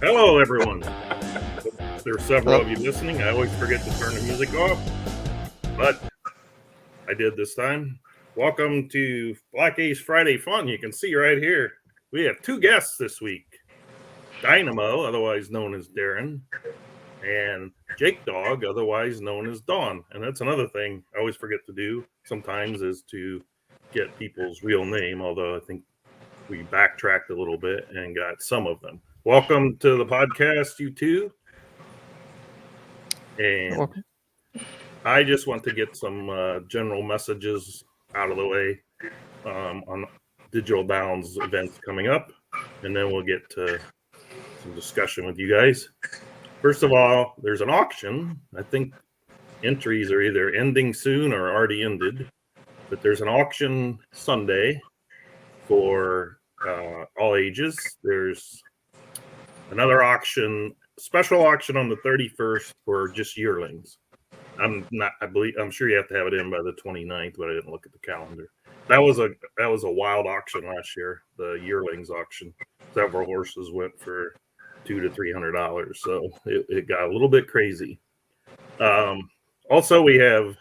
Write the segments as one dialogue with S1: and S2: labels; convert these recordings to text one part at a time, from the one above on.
S1: Hello, everyone. There are several
S2: Hello.
S1: of you listening. I always forget to turn the music off, but I did this time. Welcome to Black Ace Friday Fun. You can see right here, we have two guests this week. Dynamo, otherwise known as Darren, and Jake Dog, otherwise known as Dawn. And that's another thing I always forget to do sometimes is to get people's real name, although I think we backtracked a little bit and got some of them. Welcome to the podcast, you two. And
S2: Welcome.
S1: I just want to get some general messages out of the way on Digital Downs events coming up, and then we'll get to some discussion with you guys. First of all, there's an auction. I think entries are either ending soon or already ended, but there's an auction Sunday for all ages. There's another auction, special auction on the 31st for just yearlings. I'm sure you have to have it in by the 29th, but I didn't look at the calendar. That was a wild auction last year, the yearlings auction. Several horses went for $200 to $300, so it got a little bit crazy. Also, we have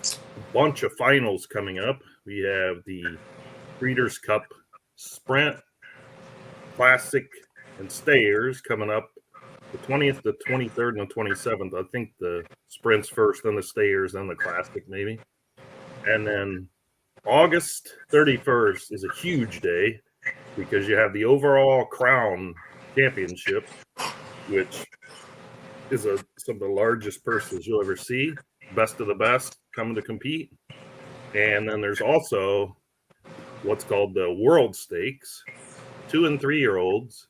S1: a bunch of finals coming up. We have the Breeders' Cup Sprint, Classic, and Stayers coming up the 20th, the 23rd, and the 27th. I think the Sprint's first, then the Stayers, then the Classic, maybe. And then August 31st is a huge day because you have the overall Crown Championship, which is some of the largest purses you'll ever see. Best of the best coming to compete. And then there's also what's called the World Stakes, 2 and 3 year olds.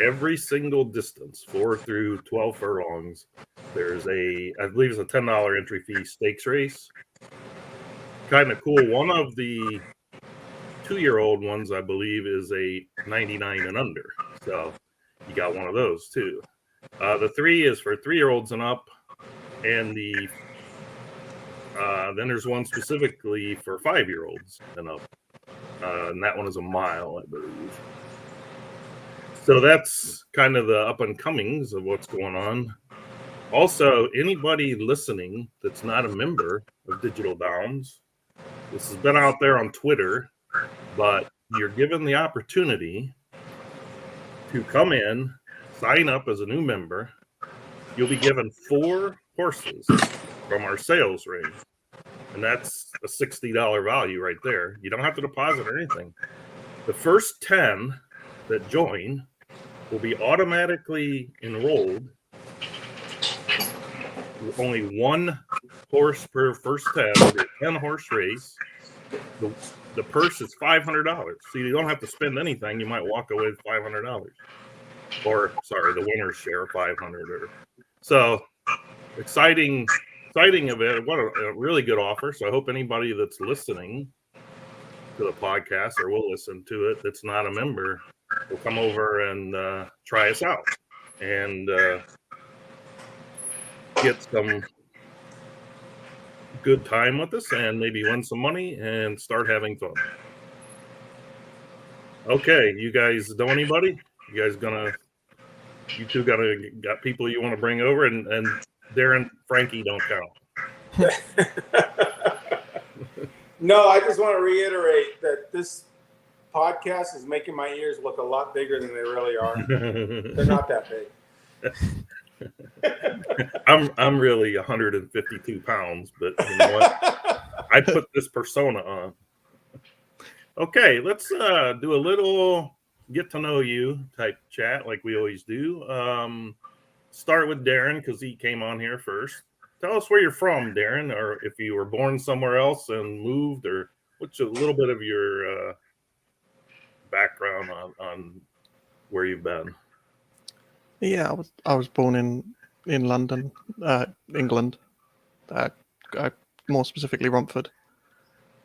S1: Every single distance, 4 through 12 furlongs, there's I believe it's a $10 entry fee stakes race. Kind of cool. One of the 2-year-old ones, I believe, is a 99 and under. So you got one of those too. The 3 is for 3-year-olds and up, and then there's one specifically for 5-year-olds and up, and that one is a mile, I believe. So that's kind of the up and comings of what's going on. Also, anybody listening that's not a member of Digital Downs, this has been out there on Twitter, but you're given the opportunity to come in, sign up as a new member. You'll be given 4 horses from our sales ring, and that's a $60 value right there. You don't have to deposit or anything. The first 10 that join will be automatically enrolled. Only 1 horse per first 10. It'll be a 10-horse race. The purse is $500, so you don't have to spend anything. You might walk away with $500, or sorry, the winner's share of $500. So exciting event. What a really good offer. So I hope anybody that's listening to the podcast or will listen to it that's not a member will come over and try us out and get some good time with us and maybe win some money and start having fun. Okay, you guys know anybody? You two got people you want to bring over, and Darren, Frankie don't count.
S3: No, I just want to reiterate that this podcast is making my ears look a lot bigger than they really are. They're not that big.
S1: I'm really 152 pounds, but you know what? I put this persona on. Okay, let's do a little get to know you type chat like we always do. Start with Darren because he came on here first. Tell us where you're from, Darren, or if you were born somewhere else and moved, or what's a little bit of your background on where you've been.
S2: Yeah, I was born in London, England. More specifically, Romford.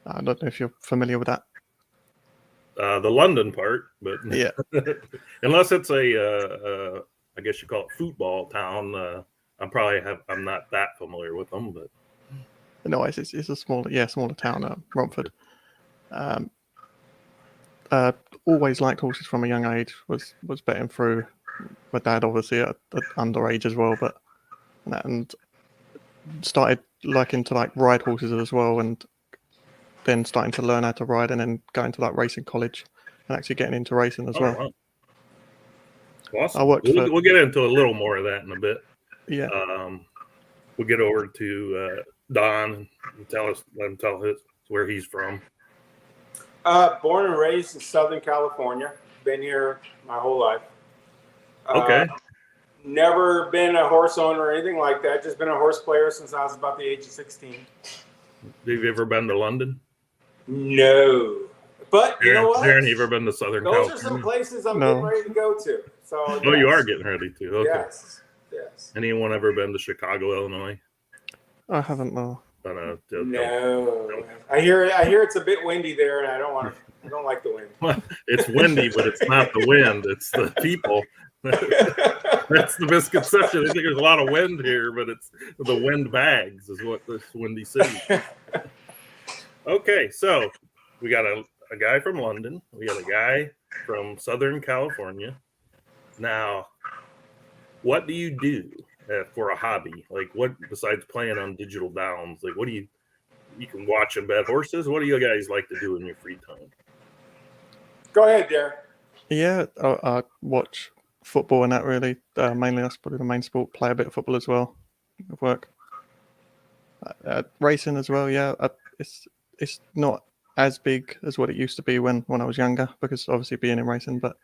S2: I don't know if you're familiar with that.
S1: The London part, but
S2: yeah,
S1: unless it's I guess you call it football town. I'm not that familiar with them, but
S2: no, it's a smaller town, Romford. Always liked horses from a young age. Was betting through my dad obviously at underage as well, but and started liking to like ride horses as well, and then starting to learn how to ride, and then going to like racing college and actually getting into racing as
S1: Oh,
S2: well.
S1: wow. Awesome.
S2: I worked for
S1: We'll get into a little more of that in a bit.
S2: yeah.
S1: We'll get over to Don and let him tell where he's from.
S3: Born and raised in Southern California. Been here my whole life.
S1: Okay.
S3: Never been a horse owner or anything like that. Just been a horse player since I was about the age of 16.
S1: Have you ever been to London?
S3: No. But you know what?
S1: Darren, you ever been to Southern California?
S3: Those are some places I'm
S2: No.
S3: getting ready to go to. So
S1: Oh, you are getting ready to. Okay.
S3: Yes. Yes.
S1: Anyone ever been to Chicago, Illinois?
S2: I haven't no.
S3: No. I hear it's a bit windy there, and I don't like the wind.
S1: It's windy, but it's not the wind. It's the people. That's the misconception. I think there's a lot of wind here, but it's the wind bags is what this windy city. Okay, so we got a guy from London. We got a guy from Southern California. Now, what do you do for a hobby? Like, what besides playing on digital downs? Like, what do you can watch and bet horses? What do you guys like to do in your free time?
S3: Go ahead, Darren.
S2: Yeah, I watch football and that really. Mainly that's probably the main sport. Play a bit of football as well at work. Racing as well, yeah. It's not as big as what it used to be when I was younger, because obviously being in racing, but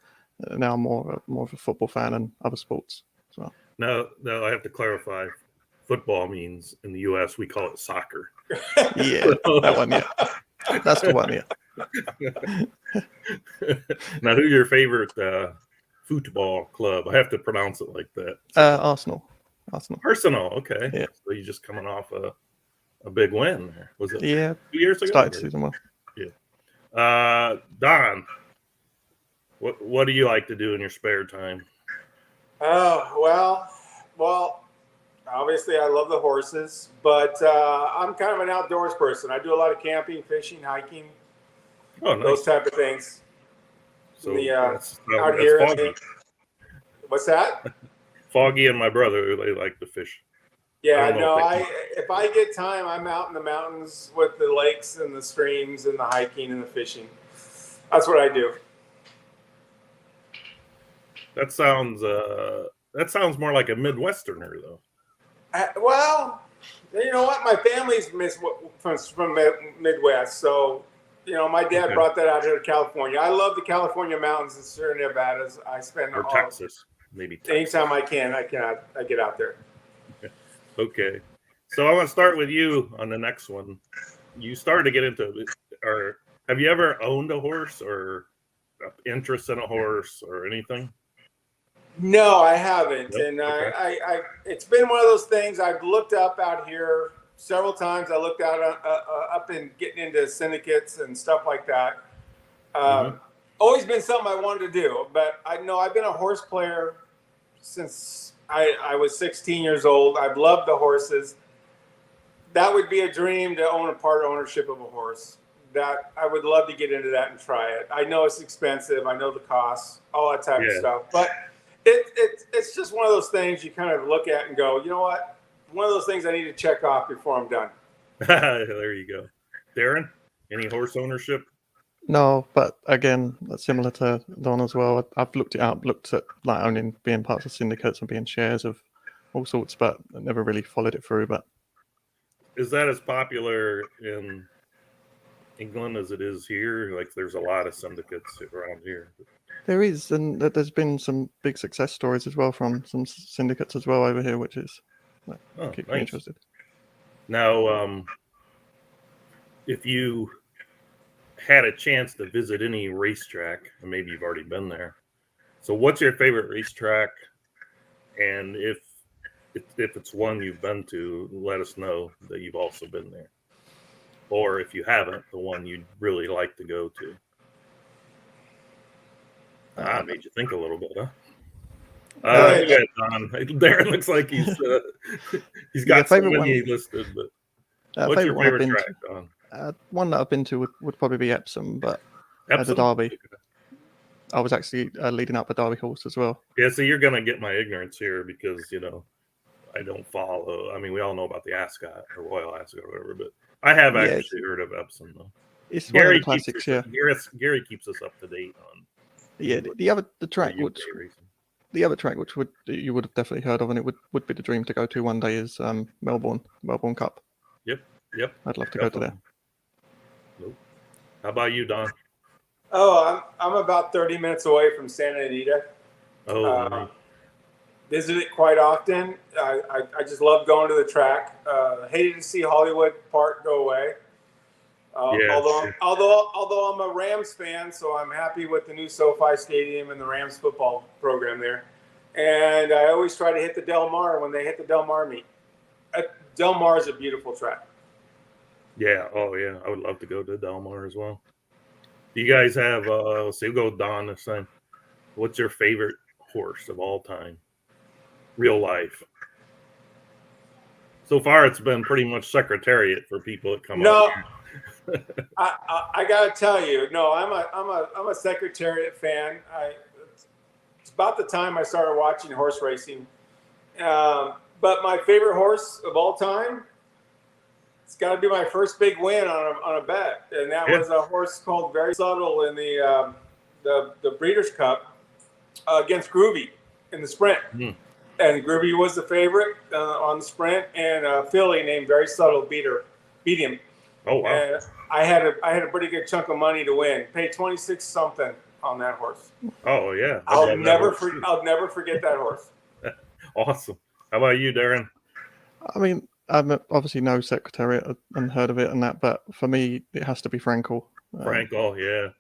S2: now I'm more of a football fan and other sports as well.
S1: No, I have to clarify. Football means in the U.S. we call it soccer.
S2: Yeah, that one, yeah. That's the one, yeah.
S1: Now, who's your favorite football club? I have to pronounce it like that.
S2: Arsenal.
S1: Arsenal, okay.
S2: Yeah.
S1: So you're just coming off a big win there. Was it 2 years ago?
S2: Started the season well.
S1: Yeah. Don, what do you like to do in your spare time?
S3: Oh, well, obviously I love the horses, but I'm kind of an outdoors person. I do a lot of camping, fishing, hiking, those type of things.
S1: So
S3: that's
S1: out here. Foggy.
S3: What's that?
S1: Foggy and my brother, they like to fish.
S3: Yeah, if I get time, I'm out in the mountains with the lakes and the streams and the hiking and the fishing. That's what I do.
S1: That sounds more like a Midwesterner, though.
S3: Well, you know what? My family's from Midwest, so my dad brought that out here to California. I love the California mountains and Sierra Nevadas. I spend
S1: Texas, maybe. Texas.
S3: Anytime I can, I get out there.
S1: Okay, so I want to start with you on the next one. You started to get into it, or have you ever owned a horse or interest in a horse or anything?
S3: No, I haven't,
S1: Nope.
S3: and
S1: Okay.
S3: I it's been one of those things I've looked up out here several times. I looked out up and getting into syndicates and stuff like that. Always been something I wanted to do, but I've been a horse player since I was 16 years old. I've loved the horses. That would be a dream to own a part ownership of a horse. That I would love to get into that and try it. I know it's expensive. I know the costs, all that type of stuff, but it's just one of those things you kind of look at and go, you know what? One of those things I need to check off before I'm done.
S1: There you go. Darren, any horse ownership?
S2: No, but again, similar to Don as well. I've looked at like owning, being parts of syndicates and being shares of all sorts, but I never really followed it through. But
S1: is that as popular in England as it is here? Like, there's a lot of syndicates around here.
S2: there is, and there's been some big success stories as well from some syndicates as well over here, which is keep me interested.
S1: Now, if you had a chance to visit any racetrack, and maybe you've already been there, so what's your favorite racetrack? And if it's one you've been to, let us know that you've also been there. Or if you haven't, the one you'd really like to go to. Made you think a little bit, huh? Darren looks like he's got so many listed, but what's your favorite track, Don?
S2: One that I've been to would probably be Epsom, but at the Derby. I was actually leading up a Derby horse as well.
S1: Yeah, so you're gonna get my ignorance here because I don't follow. I mean, we all know about the Ascot or Royal Ascot or whatever, but I have
S2: Yeah,
S1: actually heard of Epsom though.
S2: It's one of
S1: Gary
S2: the classics.
S1: keeps us, Gary keeps us up to date on
S2: The track
S1: UK
S2: which
S1: racing.
S2: the other track which you would have definitely heard of, and it would be the dream to go to one day, is Melbourne Cup.
S1: Yep.
S2: I'd love to go to there.
S1: Nope. How about you, Don?
S3: Oh, I'm about 30 minutes away from Santa Anita.
S1: Oh, nice.
S3: Visit it quite often. I just love going to the track. Hated to see Hollywood Park go away. Although I'm a Rams fan, so I'm happy with the new SoFi Stadium and the Rams football program there. And I always try to hit the Del Mar when they hit the Del Mar meet. Del Mar is a beautiful track.
S1: Yeah. Oh, yeah. I would love to go to Del Mar as well. Do you guys have? Let's see. We'll go with Don this time. What's your favorite horse of all time? Real life. So far, it's been pretty much Secretariat for people that come up.
S3: I gotta tell you, no, I'm a Secretariat fan. It's about the time I started watching horse racing. But my favorite horse of all time, it's got to be my first big win on a bet, and that was a horse called Very Subtle in the Breeders' Cup against Groovy in the sprint.
S1: Mm.
S3: And Groovy was the favorite on the sprint, and a filly named Very Subtle beat him.
S1: Oh wow!
S3: And I had a pretty good chunk of money to win. Paid 26 something on that horse.
S1: Oh yeah!
S3: I'll never forget that horse.
S1: Awesome. How about you, Darren?
S2: I mean, I've obviously no Secretariat and heard of it and that, but for me, it has to be Frankel.
S1: Frankel,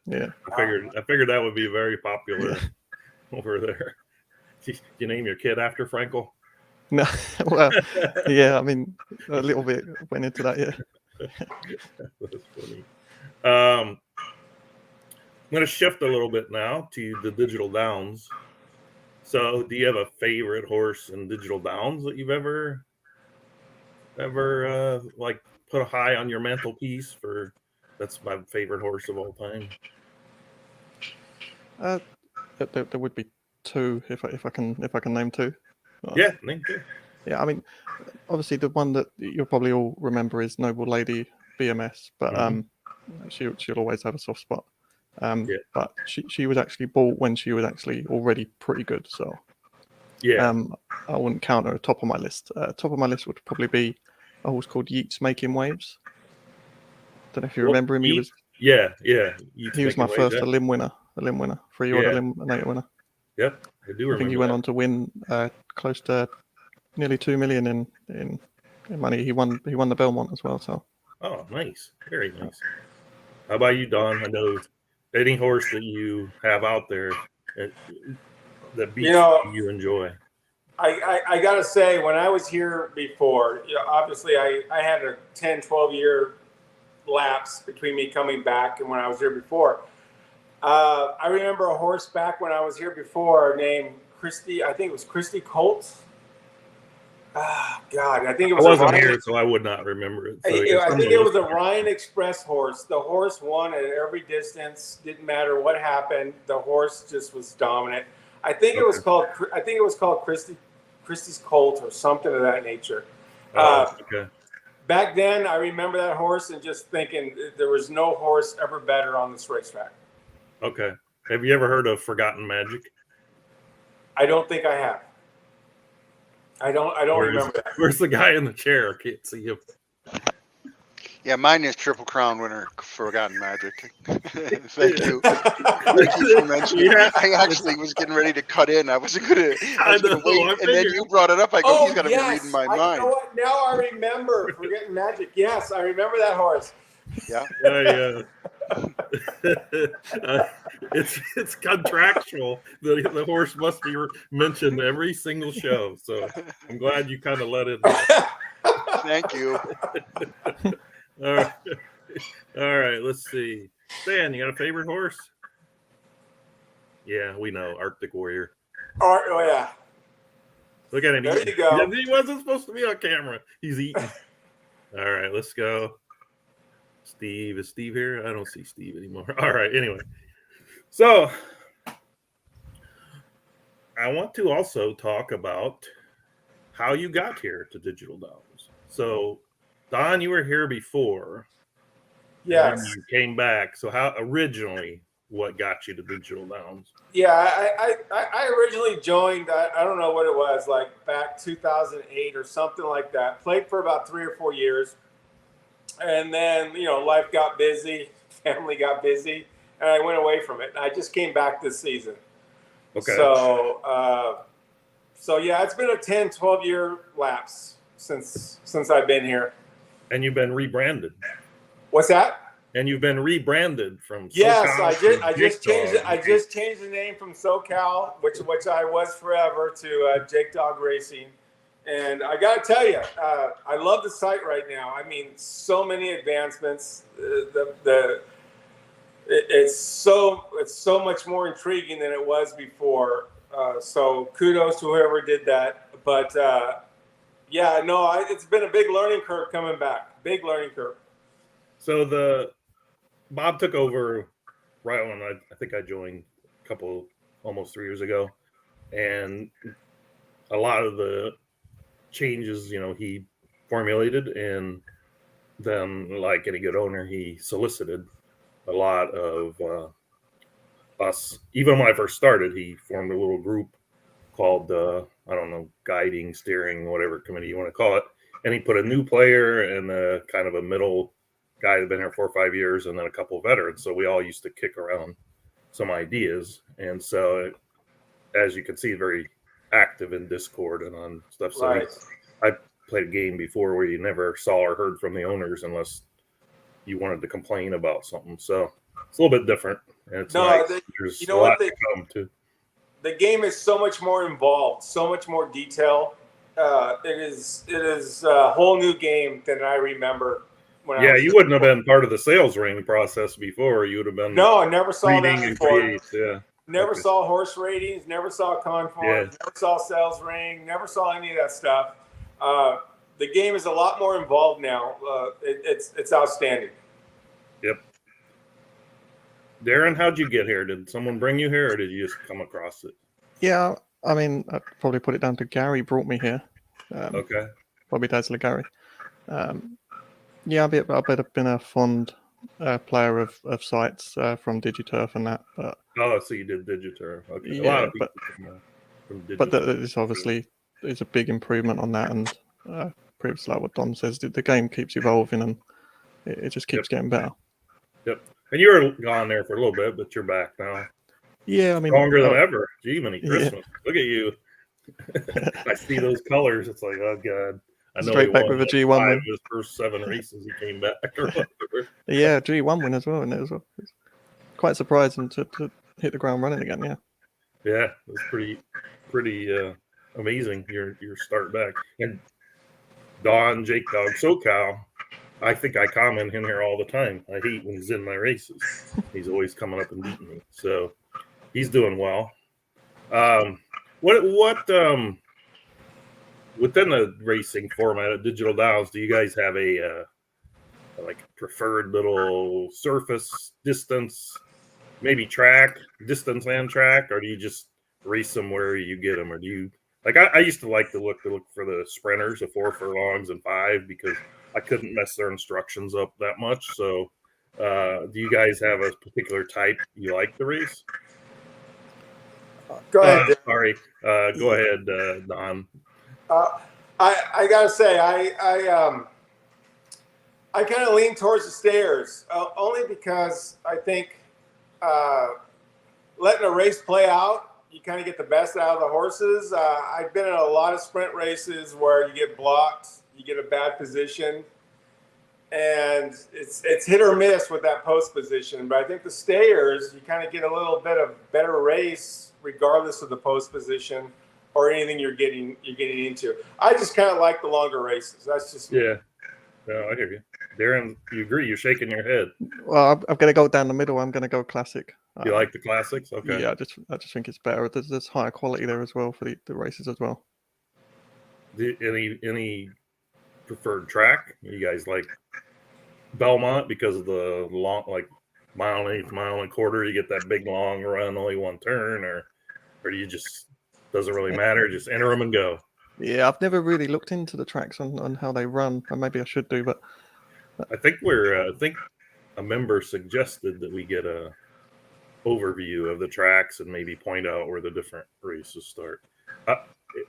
S1: yeah. I figured that would be very popular over there. Did you name your kid after Frankel?
S2: No, well, yeah. I mean, a little bit went into that. Yeah.
S1: That's funny. I'm going to shift a little bit now to the Digital Downs. So, do you have a favorite horse in Digital Downs that you've ever like put high on your mantelpiece for? That's my favorite horse of all time.
S2: There would be two if I can name two.
S1: Yeah, name two.
S2: Yeah, I mean, obviously the one that you'll probably all remember is Noble Lady BMS, but she'll always have a soft spot. But she was actually bought when she was actually already pretty good. So I wouldn't count her top of my list. Top of my list would probably be a horse called Yeats Making Waves. Don't know if you remember him.
S1: Yeats,
S2: he was my first limb winner, 3-order eliminator winner.
S1: Yep, I do remember.
S2: I think he went on to win close to nearly 2 million in money. He won the Belmont as well. So.
S1: Oh, nice, very nice. How about you, Don? I know any horse that you have out there that beats you enjoy.
S3: I gotta say, when I was here before, obviously I had a 10-12 year lapse between me coming back and when I was here before. I remember a horse back when I was here before named Christy. I think it was Christy Colt. God, I think it was.
S1: I wasn't here, so I would not remember it. So
S3: I think it was a Ryan Express horse. The horse won at every distance. Didn't matter what happened. The horse just was dominant. I think it was called Christy's Colt or something of that nature.
S1: Okay.
S3: Back then, I remember that horse and just thinking there was no horse ever better on this racetrack.
S1: Okay. Have you ever heard of Forgotten Magic?
S3: I don't think I have. I don't remember that.
S1: Where's the guy in the chair? I can't see him.
S4: Yeah, mine is Triple Crown winner, Forgotten Magic. Thank you. Thank you for mentioning. Yeah. I actually was getting ready to cut in. I wasn't going to wait. And then you brought it up. I go, he's got to be reading my mind.
S3: You know what? Now I remember Forgetting Magic. Yes, I remember that horse.
S4: Yeah.
S1: It's contractual. The horse must be mentioned every single show. So I'm glad you kind of let it.
S4: Thank you.
S1: All right. Let's see. Stan, you got a favorite horse? Yeah, we know. Arctic Warrior.
S3: Oh yeah.
S1: Look at him.
S3: There you go.
S1: He wasn't supposed to be on camera. He's eating. All right, let's go. Steve. Is Steve here? I don't see Steve anymore. All right. Anyway. So I want to also talk about how you got here to Digital Downs. So, Don, you were here before.
S3: Yes.
S1: And then you came back. So, how originally, what got you to Digital Downs?
S3: Yeah, I originally joined, I don't know what it was, like back 2008 or something like that. Played for about 3 or 4 years. And then, life got busy, family got busy, and I went away from it. And I just came back this season.
S1: Okay.
S3: So yeah, it's been a 10, 12-year lapse since I've been here.
S1: And you've been rebranded.
S3: What's that?
S1: And you've been rebranded from
S3: Yes,
S1: SoCal
S3: I did.
S1: to
S3: I just changed
S1: Jake
S3: it. I just changed the name from SoCal, which I was forever, to Jake Dog Racing. And I got to tell you, I love the site right now. I mean, so many advancements. It's so much more intriguing than it was before. So kudos to whoever did that. But yeah, no, it's been a big learning curve coming back. Big learning curve.
S1: So Bob took over right when I think I joined almost 3 years ago, and a lot of the changes, he formulated, and then, like any good owner, he solicited a lot of us. Even when I first started, he formed a little group called I don't know, guiding, steering, whatever committee you want to call it, and he put a new player and a kind of a middle guy that had been here 4 or 5 years, and then a couple of veterans. So we all used to kick around some ideas, and so as you can see, very active in Discord and on stuff. So
S3: Right.
S1: I played a game before where you never saw or heard from the owners unless you wanted to complain about something. So it's a little bit different, and it's nice. There's a lot to come to.
S3: The game is so much more involved, so much more detail. It is a whole new game than I remember.
S1: You wouldn't have been part of the sales ring process before. You would have been.
S3: No, I never saw that before. Never saw horse ratings, never saw conforms, never saw sales ring, never saw any of that stuff. The game is a lot more involved now. It's outstanding.
S1: Yep. Darren, how'd you get here? Did someone bring you here, or did you just come across it?
S2: Yeah, I mean, I'd probably put it down to Gary brought me here.
S1: Okay.
S2: Bobby Dazzler Gary. Yeah, I've been a fond player of sites from Digiturf and that. But
S1: So you did Digiturf. Okay.
S2: Yeah,
S1: a lot of people from Digiturf.
S2: But this obviously is a big improvement on that, and previously, like what Dom says, the game keeps evolving and it just keeps getting better.
S1: Yep. And you were gone there for a little bit, but you're back now.
S2: Yeah, I mean,
S1: stronger than ever. Gee, many Christmas. Yeah. Look at you. I see those colors. It's like, oh god. I know
S2: straight back with a G1 win.
S1: His first 7 races, he came back. Or whatever.
S2: Yeah, G1 win as well, and it was quite surprising to hit the ground running again. Yeah.
S1: Yeah, it was pretty amazing. Your start back, and Don, Jake Dog, SoCal. I think I comment in here all the time. I hate when he's in my races. He's always coming up and beating me. So he's doing well. What within the racing format at Digital Downs, do you guys have a preferred little surface, distance, maybe track, distance and track, or do you just race them where you get them, or do you I used to like to look for the sprinters, the 4 furlongs and 5, because I couldn't mess their instructions up that much. So, do you guys have a particular type you like to race?
S3: Go ahead.
S1: Sorry. Go ahead, Don.
S3: I gotta say, I kind of lean towards the stayers, only because I think letting a race play out, you kind of get the best out of the horses. I've been in a lot of sprint races where you get blocked, you get a bad position, and it's hit or miss with that post position. But I think the stayers, you kind of get a little bit of better race regardless of the post position or anything you're getting into. I just kind of like the longer races. That's just me.
S1: Yeah. No, I hear you. Darren, you agree? You're shaking your head.
S2: Well, I'm going to go down the middle. I'm going to go classic.
S1: You like the classics? Okay.
S2: Yeah, I just think it's better. There's higher quality there as well for the races as well.
S1: Any preferred track? You guys like Belmont because of the long, mile and 1/8, mile and 1/4? You get that big long run, only one turn, or do you just Doesn't really matter. Just enter them and go.
S2: Yeah, I've never really looked into the tracks on how they run, and maybe I should do. But
S1: I think a member suggested that we get a overview of the tracks and maybe point out where the different races start.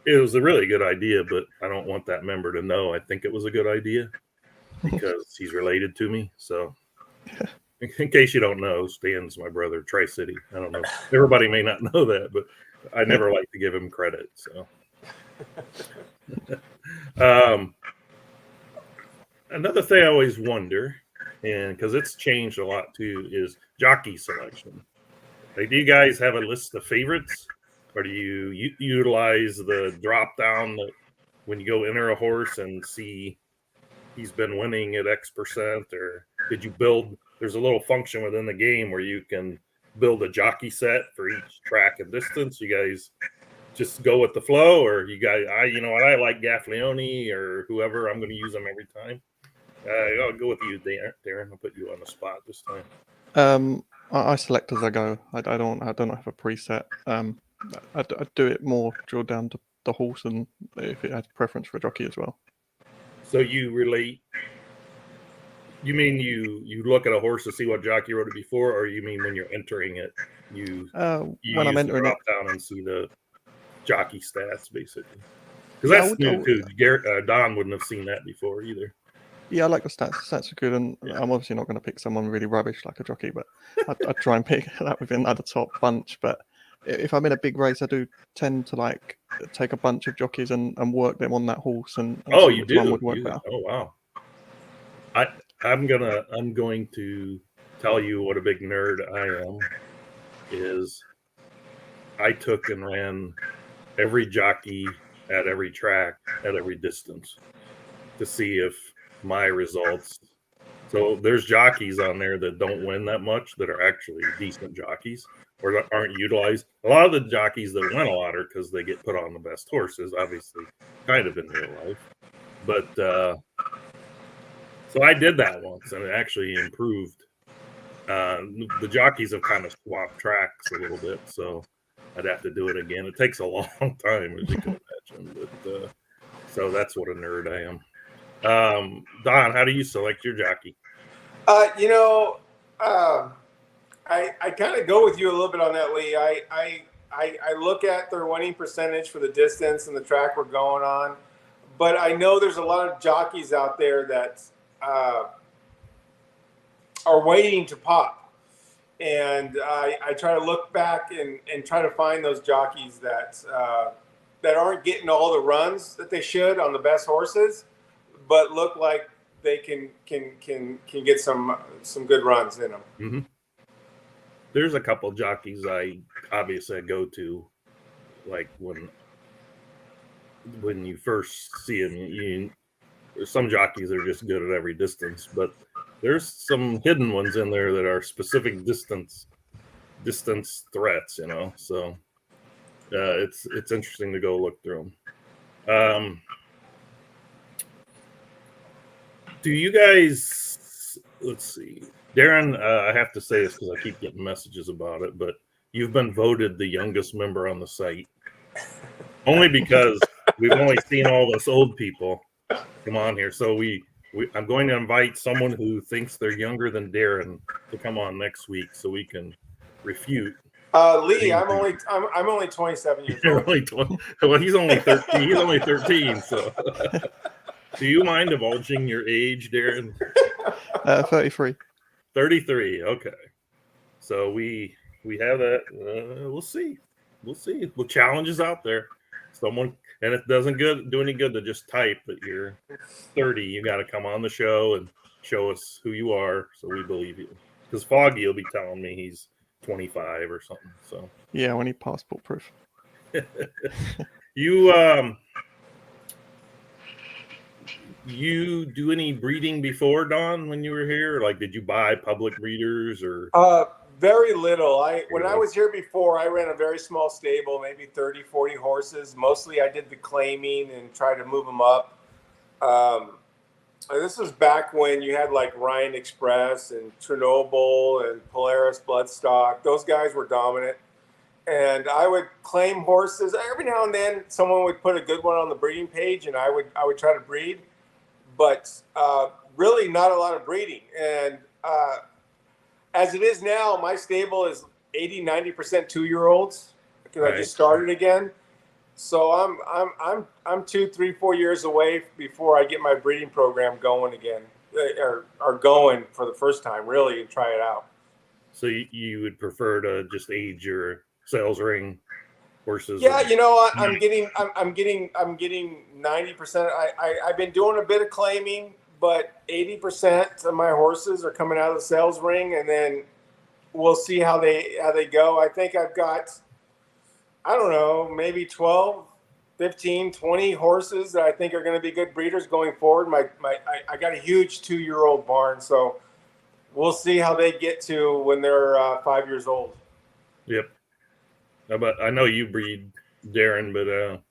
S1: It was a really good idea, but I don't want that member to know I think it was a good idea because he's related to me. So, in case you don't know, Stan's my brother, Tri-City. I don't know. Everybody may not know that, but I never like to give him credit. So, another thing I always wonder, and because it's changed a lot too, is jockey selection. Like, do you guys have a list of favorites, or do you utilize the drop down that when you go enter a horse and see he's been winning at X%, or did you build? There's a little function within the game where you can build a jockey set for each track and distance. You guys just go with the flow, or you guys, I like Gaffleone or whoever. I'm going to use them every time. I'll go with you, Darren. I'll put you on the spot this time.
S2: I select as I go. I don't have a preset. I do it more drill down to the horse, and if it has preference for a jockey as well.
S1: So you relate. You mean you look at a horse to see what jockey rode it before, or you mean when you're entering it, you
S2: when I'm entering
S1: drop down and see the jockey stats basically? Because that's new too. Don wouldn't have seen that before either.
S2: Yeah, I like the stats. The stats are good, and I'm obviously not going to pick someone really rubbish like a jockey, but I try and pick that within the top bunch. But if I'm in a big race, I do tend to take a bunch of jockeys and work them on that horse. And
S1: you do.
S2: Would work better.
S1: Oh wow! I'm going to tell you what a big nerd I am. Is I took and ran every jockey at every track at every distance to see if my results. So there's jockeys on there that don't win that much that are actually decent jockeys or that aren't utilized. A lot of the jockeys that win a lot are because they get put on the best horses, obviously, kind of in real life. But so I did that once, and it actually improved. The jockeys have kind of swapped tracks a little bit, so I'd have to do it again. It takes a long time, as you can imagine. But so that's what a nerd I am. Don, how do you select your jockey?
S3: I kind of go with you a little bit on that, Lee. I look at their winning percentage for the distance and the track we're going on, but I know there's a lot of jockeys out there that are waiting to pop, and I try to look back and try to find those jockeys that aren't getting all the runs that they should on the best horses, but look like they can get some good runs in them.
S1: Mm-hmm. There's a couple jockeys I go to, like when you first see them. There's some jockeys that are just good at every distance, but there's some hidden ones in there that are specific distance threats. So it's interesting to go look through them. Do you guys, let's see, Darren, I have to say this because I keep getting messages about it, but you've been voted the youngest member on the site. Only because we've only seen all those old people come on here. So I'm going to invite someone who thinks they're younger than Darren to come on next week so we can refute.
S3: Lee, I'm only 27 years old.
S1: Only 20, well, he's only 13. He's only 13, so... Do you mind divulging your age, Darren?
S2: 33.
S1: 33. Okay. So we have that. We'll see. The challenge is out there. Someone, and it doesn't do any good to just type that you're 30. You got to come on the show and show us who you are, so we believe you. Because Foggy will be telling me he's 25 or something. So
S2: yeah, we need passport proof.
S1: You do any breeding before, Don, when you were here? Like, did you buy public breeders or?
S3: Very little. When I was here before, I ran a very small stable, maybe 30, 40 horses. Mostly I did the claiming and tried to move them up. This was back when you had like Ryan Express and Chernobyl and Polaris Bloodstock. Those guys were dominant. and I would claim horses. Every now and then, someone would put a good one on the breeding page, and I would try to breed, but really not a lot of breeding. And as it is now, my stable is 80-90% 2-year-olds because I just started again. So I'm 2, 3, 4 years away before I get my breeding program going again, or going for the first time really and try it out.
S1: So you would prefer to just age your sales ring horses?
S3: Yeah, I'm getting 90%. I've been doing a bit of claiming, but 80% of my horses are coming out of the sales ring, and then we'll see how they go. I think I've got, I don't know, maybe 12, 15, 20 horses that I think are going to be good breeders going forward. I got a huge 2-year-old barn, so we'll see how they get to when they're 5 years old.
S1: Yep. But I know you breed, Darren, but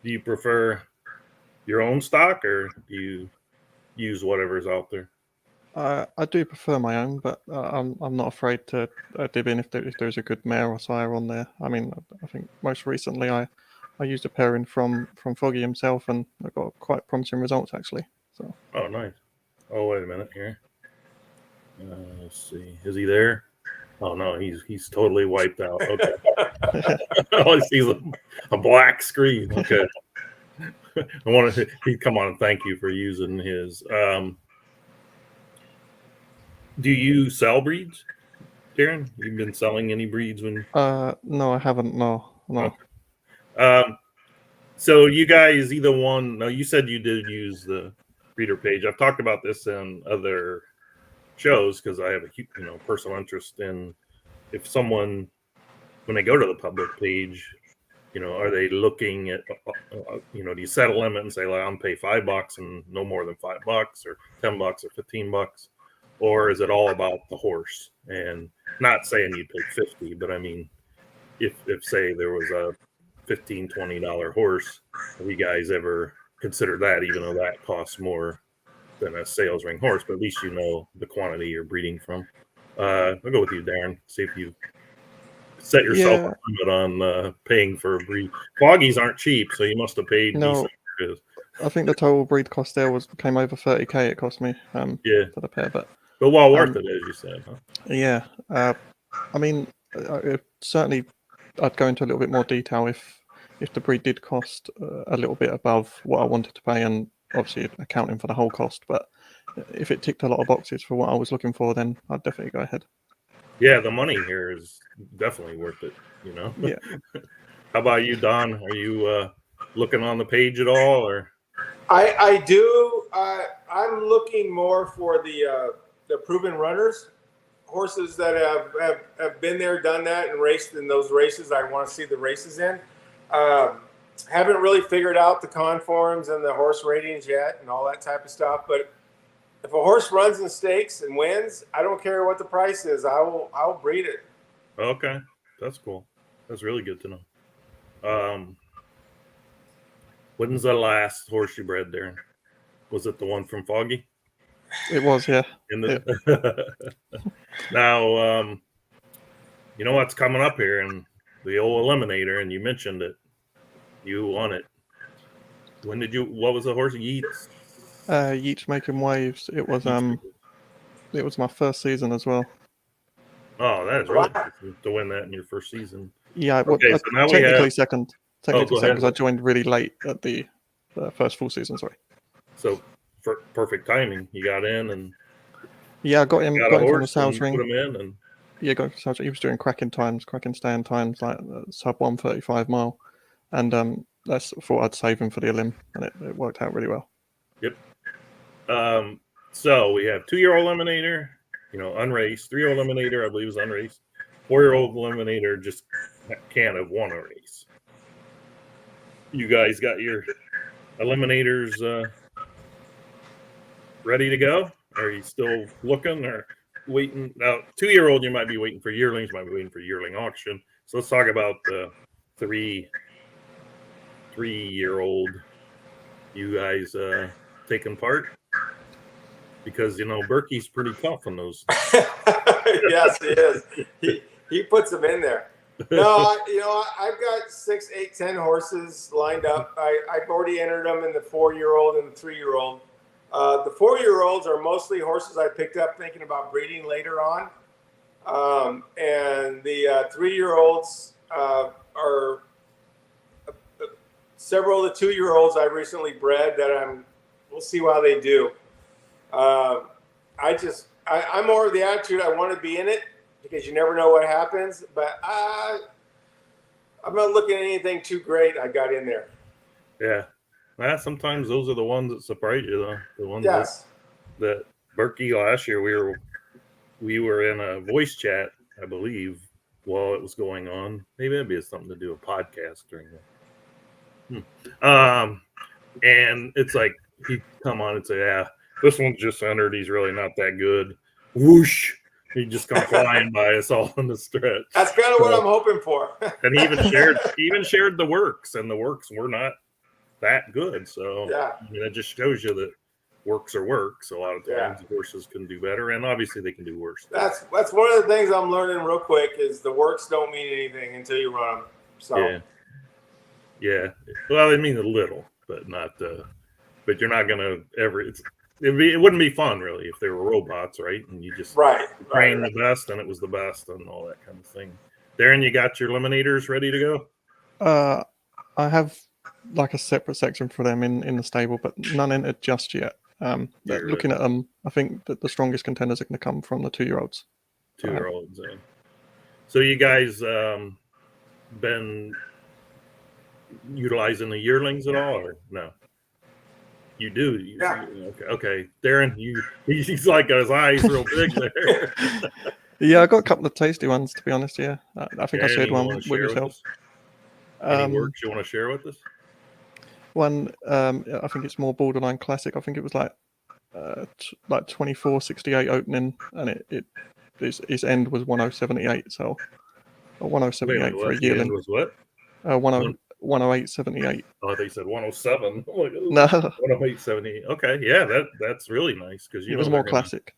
S1: do you prefer your own stock, or do you use whatever's out there?
S2: I do prefer my own, but I'm not afraid to dib in if there's a good mare or sire on there. I mean, I think most recently I used a pairing from Foggy himself, and I got quite promising results actually. So.
S1: Oh, nice. Oh, wait a minute here. Let's see. Is he there? Oh no, he's totally wiped out. Okay. All I see is a black screen. Okay. I want to come on and thank you for using his. Do you sell breeds, Darren? You've been selling any breeds when?
S2: No, I haven't. No.
S1: Okay. So you guys, either one? No, you said you did use the breeder page. I've talked about this in other shows because I have a personal interest in if someone, when they go to the public page, are they looking at do you set a limit and say, like, I'm pay $5 and no more than $5 or $10 or $15, or is it all about the horse? And not saying you'd pay 50, but I mean, if say there was a $15, $20 horse, have you guys ever considered that, even though that costs more than a sales ring horse, but at least you know the quantity you're breeding from. I'll go with you, Darren. See if you set yourself a limit on paying for a breed. Foggies aren't cheap, so you must have paid decent.
S2: I think the total breed cost there came over $30,000. It cost me for the pair, but
S1: well worth it, as you said, huh?
S2: Yeah, I mean, certainly I'd go into a little bit more detail if the breed did cost a little bit above what I wanted to pay, and obviously accounting for the whole cost. But if it ticked a lot of boxes for what I was looking for, then I'd definitely go ahead.
S1: Yeah, the money here is definitely worth it,
S2: Yeah.
S1: How about you, Don? Are you looking on the page at all, or?
S3: I do. I'm looking more for the proven runners, horses that have been there, done that, and raced in those races I want to see the races in. Haven't really figured out the conforms and the horse ratings yet and all that type of stuff. But if a horse runs in stakes and wins, I don't care what the price is. I'll breed it.
S1: Okay, that's cool. That's really good to know. When's the last horse you bred, Darren? Was it the one from Foggy?
S2: It was, yeah.
S1: Now, you know what's coming up here, and the old Eliminator, and you mentioned it. You won it. When did you? What was the horse? Yeats.
S2: Yeats Making Waves. It was my first season as well.
S1: Oh, that is really cool to win that in your first season.
S2: Yeah,
S1: okay, so now
S2: technically
S1: we have
S2: second. Technically second because I joined really late at the first full season. Sorry.
S1: So for perfect timing, you got in and.
S2: Yeah, I got him from the sales ring.
S1: Put him in and.
S2: Yeah, got sales. He was doing cracking stand times, like sub 1:35 mile, and that's thought I'd save him for the Elim, and it worked out really well.
S1: Yep. So we have 2-year-old Eliminator, unraced. 3-year-old Eliminator, I believe, is unraced. 4-year-old Eliminator just can't have won a race. You guys got your Eliminators ready to go? Are you still looking or waiting? Now, 2-year-old, you might be waiting for yearlings, might be waiting for yearling auction. So let's talk about the 3-year-old. You guys taking part? Because Berkey's pretty tough on those.
S3: Yes, he is. He puts them in there. No, I've got 6, 8, 10 horses lined up. I've already entered them in the 4-year-old and the 3-year-old. The 4-year-olds are mostly horses I picked up thinking about breeding later on. And the 3-year-olds are several of the 2-year-olds I recently bred that we'll see how they do. I'm more of the attitude I want to be in it because you never know what happens. But I'm not looking at anything too great I got in there.
S1: Yeah. Sometimes those are the ones that surprise you, though. The ones that Berkey last year, we were in a voice chat, I believe, while it was going on. Maybe it'd be something to do a podcast during that. And it's like he'd come on and say, "Yeah, this one's just entered. He's really not that good." Whoosh! He just come flying by us all in the stretch.
S3: That's kind of what I'm hoping for.
S1: And he even shared the works, and the works were not that good. So
S3: yeah,
S1: it just shows you that works are works. A lot of times horses can do better, and obviously they can do worse.
S3: That's one of the things I'm learning real quick is the works don't mean anything until you run them. So
S1: yeah. Well, it means a little, but not. But you're not gonna ever. It wouldn't be fun really if they were robots, right? And you just train the best, and it was the best, and all that kind of thing. Darren, you got your eliminators ready to
S2: go? I have like a separate section for them in the stable, but none entered just yet. Looking at them, I think that the strongest contenders are going to come from the 2-year-olds.
S1: 2-year-olds. So you guys been utilizing the yearlings at all, or no? You do. Okay. Darren, he's like his eyes real big there.
S2: Yeah, I got a couple of tasty ones, to be honest. Yeah, I think I shared one with yourself.
S1: Any works you want to share with us?
S2: One, I think it's more borderline classic. I think it was like 24.68 opening, and its end was 10.78. So 10.78 for a yearling.
S1: Was what?
S2: 108.78.
S1: Oh, they said 107.
S2: No,
S1: 108.78. Okay, yeah, that's really nice because
S2: it was more classic.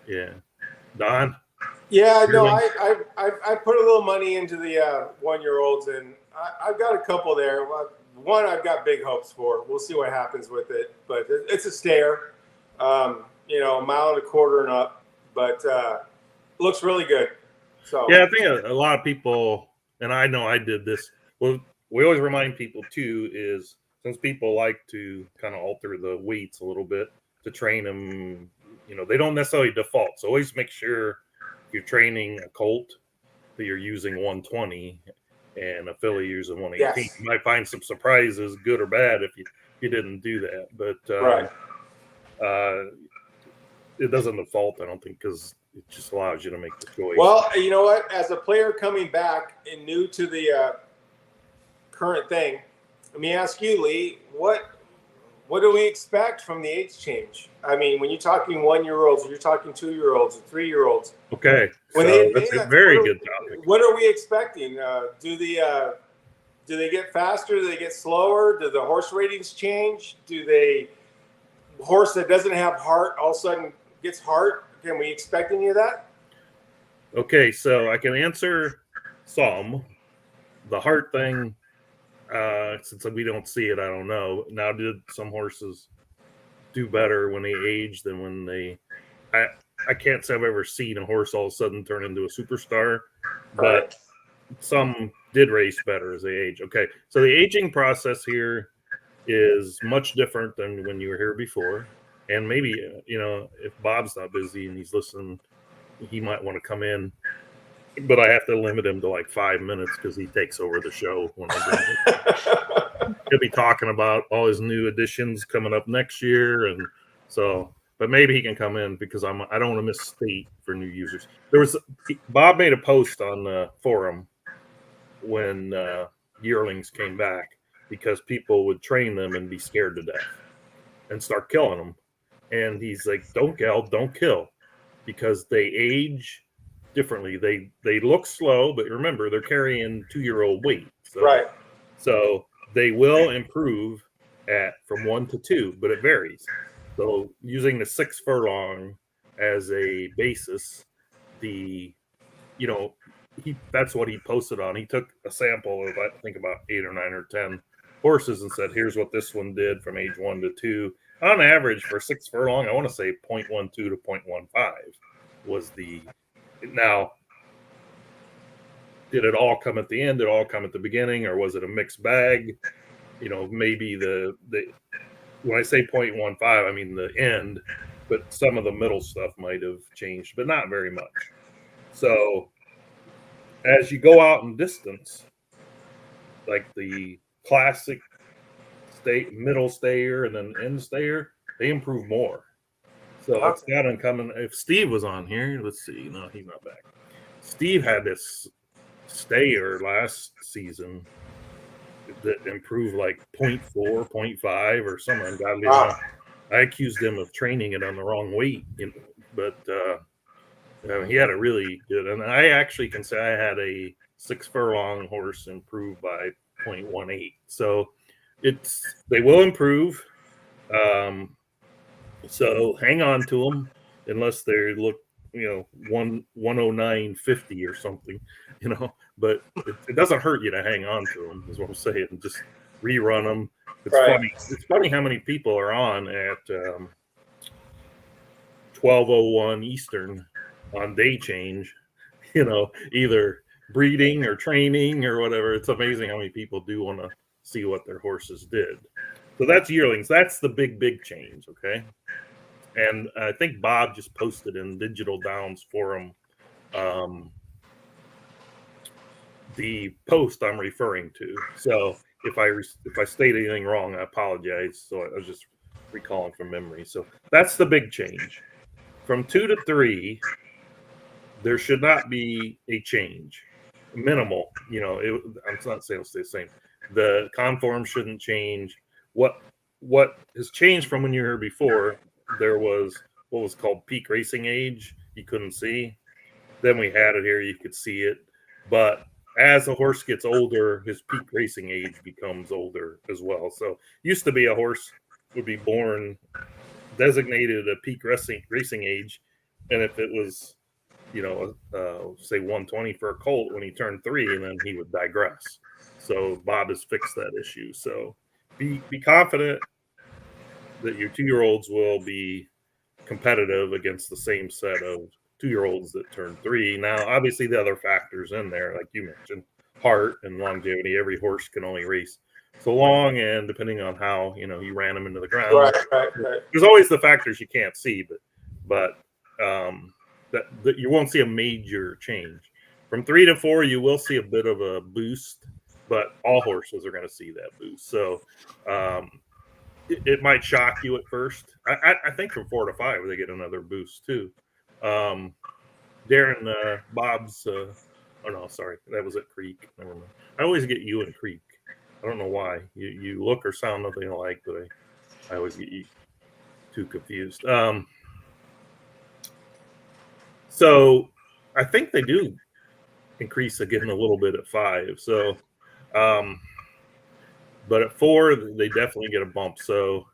S1: Yeah. Don.
S3: Yeah, no, I put a little money into the 1-year-olds, and I've got a couple there. One I've got big hopes for. We'll see what happens with it, but it's a stare. A mile and a quarter and up, but looks really good. So
S1: yeah, I think a lot of people, and I know I did this. Well, we always remind people too is since people like to kind of alter the weights a little bit to train them, they don't necessarily default. So always make sure if you're training a colt that you're using 120 and a filly using 118. You might find some surprises, good or bad, if you didn't do that. But it doesn't default, I don't think, because it just allows you to make the choice.
S3: Well, you know what? As a player coming back and new to the current thing, let me ask you, Lee, what do we expect from the age change? I mean, when you're talking 1-year-olds, or you're talking 2-year-olds, or 3-year-olds.
S1: Okay, that's a very good topic.
S3: What are we expecting? Do they get faster? Do they get slower? Do the horse ratings change? Horse that doesn't have heart all of a sudden gets heart? Can we expect any of that?
S1: Okay, so I can answer some. The heart thing, since we don't see it, I don't know. Now, did some horses do better when they age than when they... I can't say I've ever seen a horse all of a sudden turn into a superstar, but some did race better as they age. Okay, so the aging process here is much different than when you were here before. And maybe, if Bob's not busy and he's listening, he might want to come in. But I have to limit him to like 5 minutes because he takes over the show when I'm doing it. He'll be talking about all his new additions coming up next year. And so, but maybe he can come in because I don't want to misstate for new users. Bob made a post on the forum when yearlings came back because people would train them and be scared to death and start killing them. And he's like, don't kill, because they age differently. They look slow, but remember, they're carrying 2-year-old weight. So they will improve from 1 to 2, but it varies. So using the 6 furlong as a basis, that's what he posted on. He took a sample of, I think, about 8 or 9 or 10 horses and said, here's what this one did from age 1 to 2. On average, for 6 furlong, I want to say 0.12 to 0.15 was the. Now, did it all come at the end? Did it all come at the beginning? Or was it a mixed bag? You know, maybe the when I say 0.15, I mean the end, but some of the middle stuff might have changed, but not very much. So as you go out in distance, like the classic middle stayer and then end stayer, they improve more. So it's not uncommon. If Steve was on here, let's see. No, he's not back. Steve had this stayer last season that improved like 0.4, 0.5 or something ungodly.
S3: Wow.
S1: I accused him of training it on the wrong weight, but he had a really good. And I actually can say I had a 6 furlong horse improve by 0.18. So they will improve. So hang on to them unless they look, 109.50 or something, but it doesn't hurt you to hang on to them, is what I'm saying. Just rerun them. It's funny. It's funny how many people are on at 12:01 Eastern on day change, either breeding or training or whatever. It's amazing how many people do want to see what their horses did. So that's yearlings. That's the big change. Okay. And I think Bob just posted in Digital Downs Forum the post I'm referring to. So if I state anything wrong, I apologize. So I was just recalling from memory. So that's the big change. From 2 to 3, there should not be a change. Minimal. I'm not saying it'll stay the same. The conform shouldn't change. What has changed from when you were here before? There was what was called peak racing age. You couldn't see. Then we had it here. You could see it. But as a horse gets older, his peak racing age becomes older as well. So used to be a horse would be born designated a peak racing age. And if it was, say 120 for a colt when he turned 3, and then he would digress. So Bob has fixed that issue. So be confident that your 2-year-olds will be competitive against the same set of 2-year-olds that turn 3. Now, obviously, the other factors in there, like you mentioned, heart and longevity. Every horse can only race so long, and depending on how you ran them into the ground,
S3: right.
S1: There's always the factors you can't see, but that you won't see a major change. From 3 to 4, you will see a bit of a boost, but all horses are going to see that boost. So. It might shock you at first. I think from 4 to 5 they get another boost too. Darren, Bob's. Oh no, sorry, that was at Creek. Never mind. I always get you and Creek. I don't know why. You look or sound nothing alike, but I always get you too confused. So I think they do increase again a little bit at 5. So. But at 4, they definitely get a bump. So,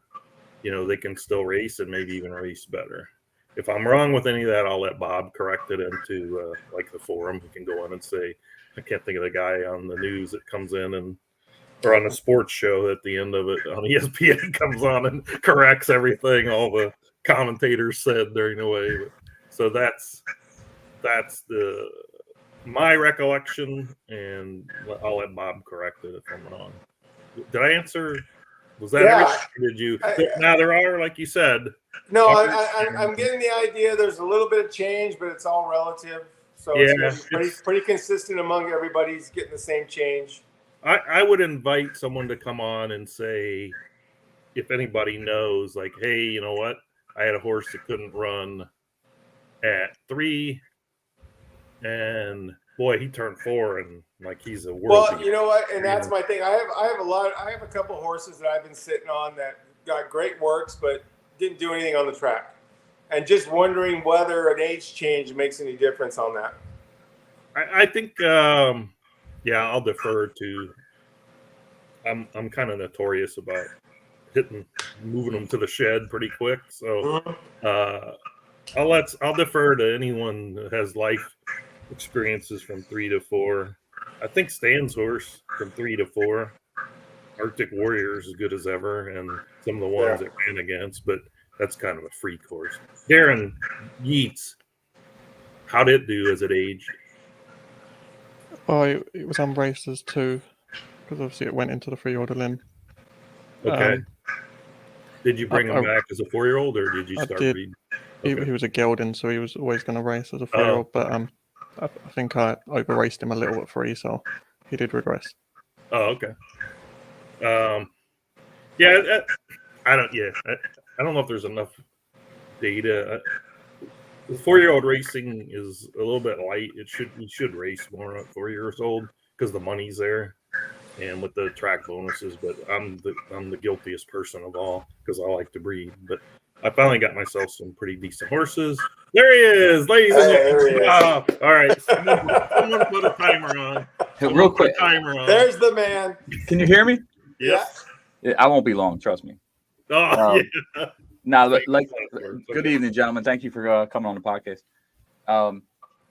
S1: they can still race and maybe even race better. If I'm wrong with any of that, I'll let Bob correct it into like the forum. He can go in and say, I can't think of the guy on the news that comes in or on a sports show at the end of it on ESPN comes on and corrects everything all the commentators said during the way. So that's my recollection, and I'll let Bob correct it if I'm wrong. Did I answer? Was that everything? Did you? Now there are, like you said.
S3: No, I'm getting the idea. There's a little bit of change, but it's all relative. So it's pretty consistent among everybody's getting the same change.
S1: I would invite someone to come on and say, if anybody knows, like, hey, you know what? I had a horse that couldn't run at 3, and boy, he turned 4, and like he's a world.
S3: Well, you know what, and that's my thing. I have a couple of horses that I've been sitting on that got great works, but didn't do anything on the track, and just wondering whether an age change makes any difference on that.
S1: I think, I'll defer to. I'm kind of notorious about moving them to the shed pretty quick, so I'll defer to anyone that has life experiences from 3 to 4. I think Stan's horse from 3 to 4. Arctic Warrior is as good as ever, and some of the ones it ran against, but that's kind of a freak horse. Darren Yeats, how did it do as it aged?
S2: Oh, it was unraced as 2, because obviously it went into the 3-year-old Lynn.
S1: Okay. Did you bring him back as a 4-year-old, or did you start breeding? Okay.
S2: He was a gelding, so he was always going to race as a 4-year-old, but I think I over raced him a little at 3, so he did regress.
S1: Oh, okay. I don't know if there's enough data. The 4-year-old racing is a little bit light. You should race more at 4 years old because the money's there, and with the track bonuses. But I'm the guiltiest person of all because I like to breed. But I finally got myself some pretty decent horses. There he is, ladies and gentlemen. All right, someone put a timer on.
S5: Real quick.
S3: There's the man.
S5: Can you hear me?
S1: Yes.
S5: Yeah, I won't be long. Trust me.
S1: Oh, yeah.
S5: Now, good evening, gentlemen. Thank you for coming on the podcast.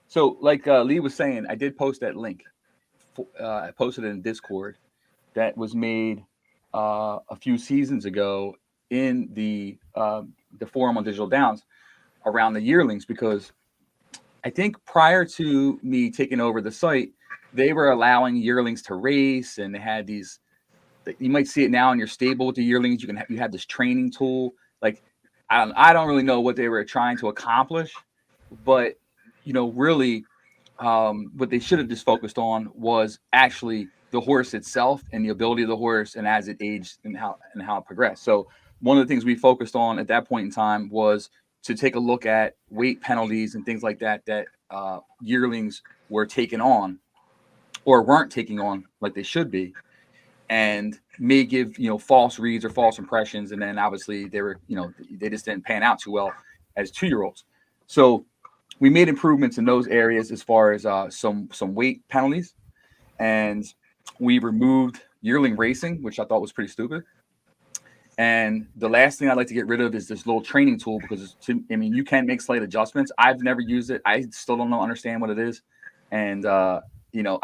S5: So, like Lee was saying, I did post that link. I posted it in Discord. That was made a few seasons ago in the forum on Digital Downs around the yearlings, because I think prior to me taking over the site, they were allowing yearlings to race, and they had these. You might see it now in your stable with the yearlings. You have this training tool. Like I don't really know what they were trying to accomplish, but really, what they should have just focused on was actually the horse itself and the ability of the horse, and as it aged and how it progressed. So one of the things we focused on at that point in time was to take a look at weight penalties and things like that yearlings were taking on or weren't taking on like they should be, and may give false reads or false impressions, and then obviously they were they just didn't pan out too well as 2-year-olds. So we made improvements in those areas as far as some weight penalties, and we removed yearling racing, which I thought was pretty stupid. And the last thing I'd like to get rid of is this little training tool, because you can make slight adjustments. I've never used it. I still don't understand what it is, and I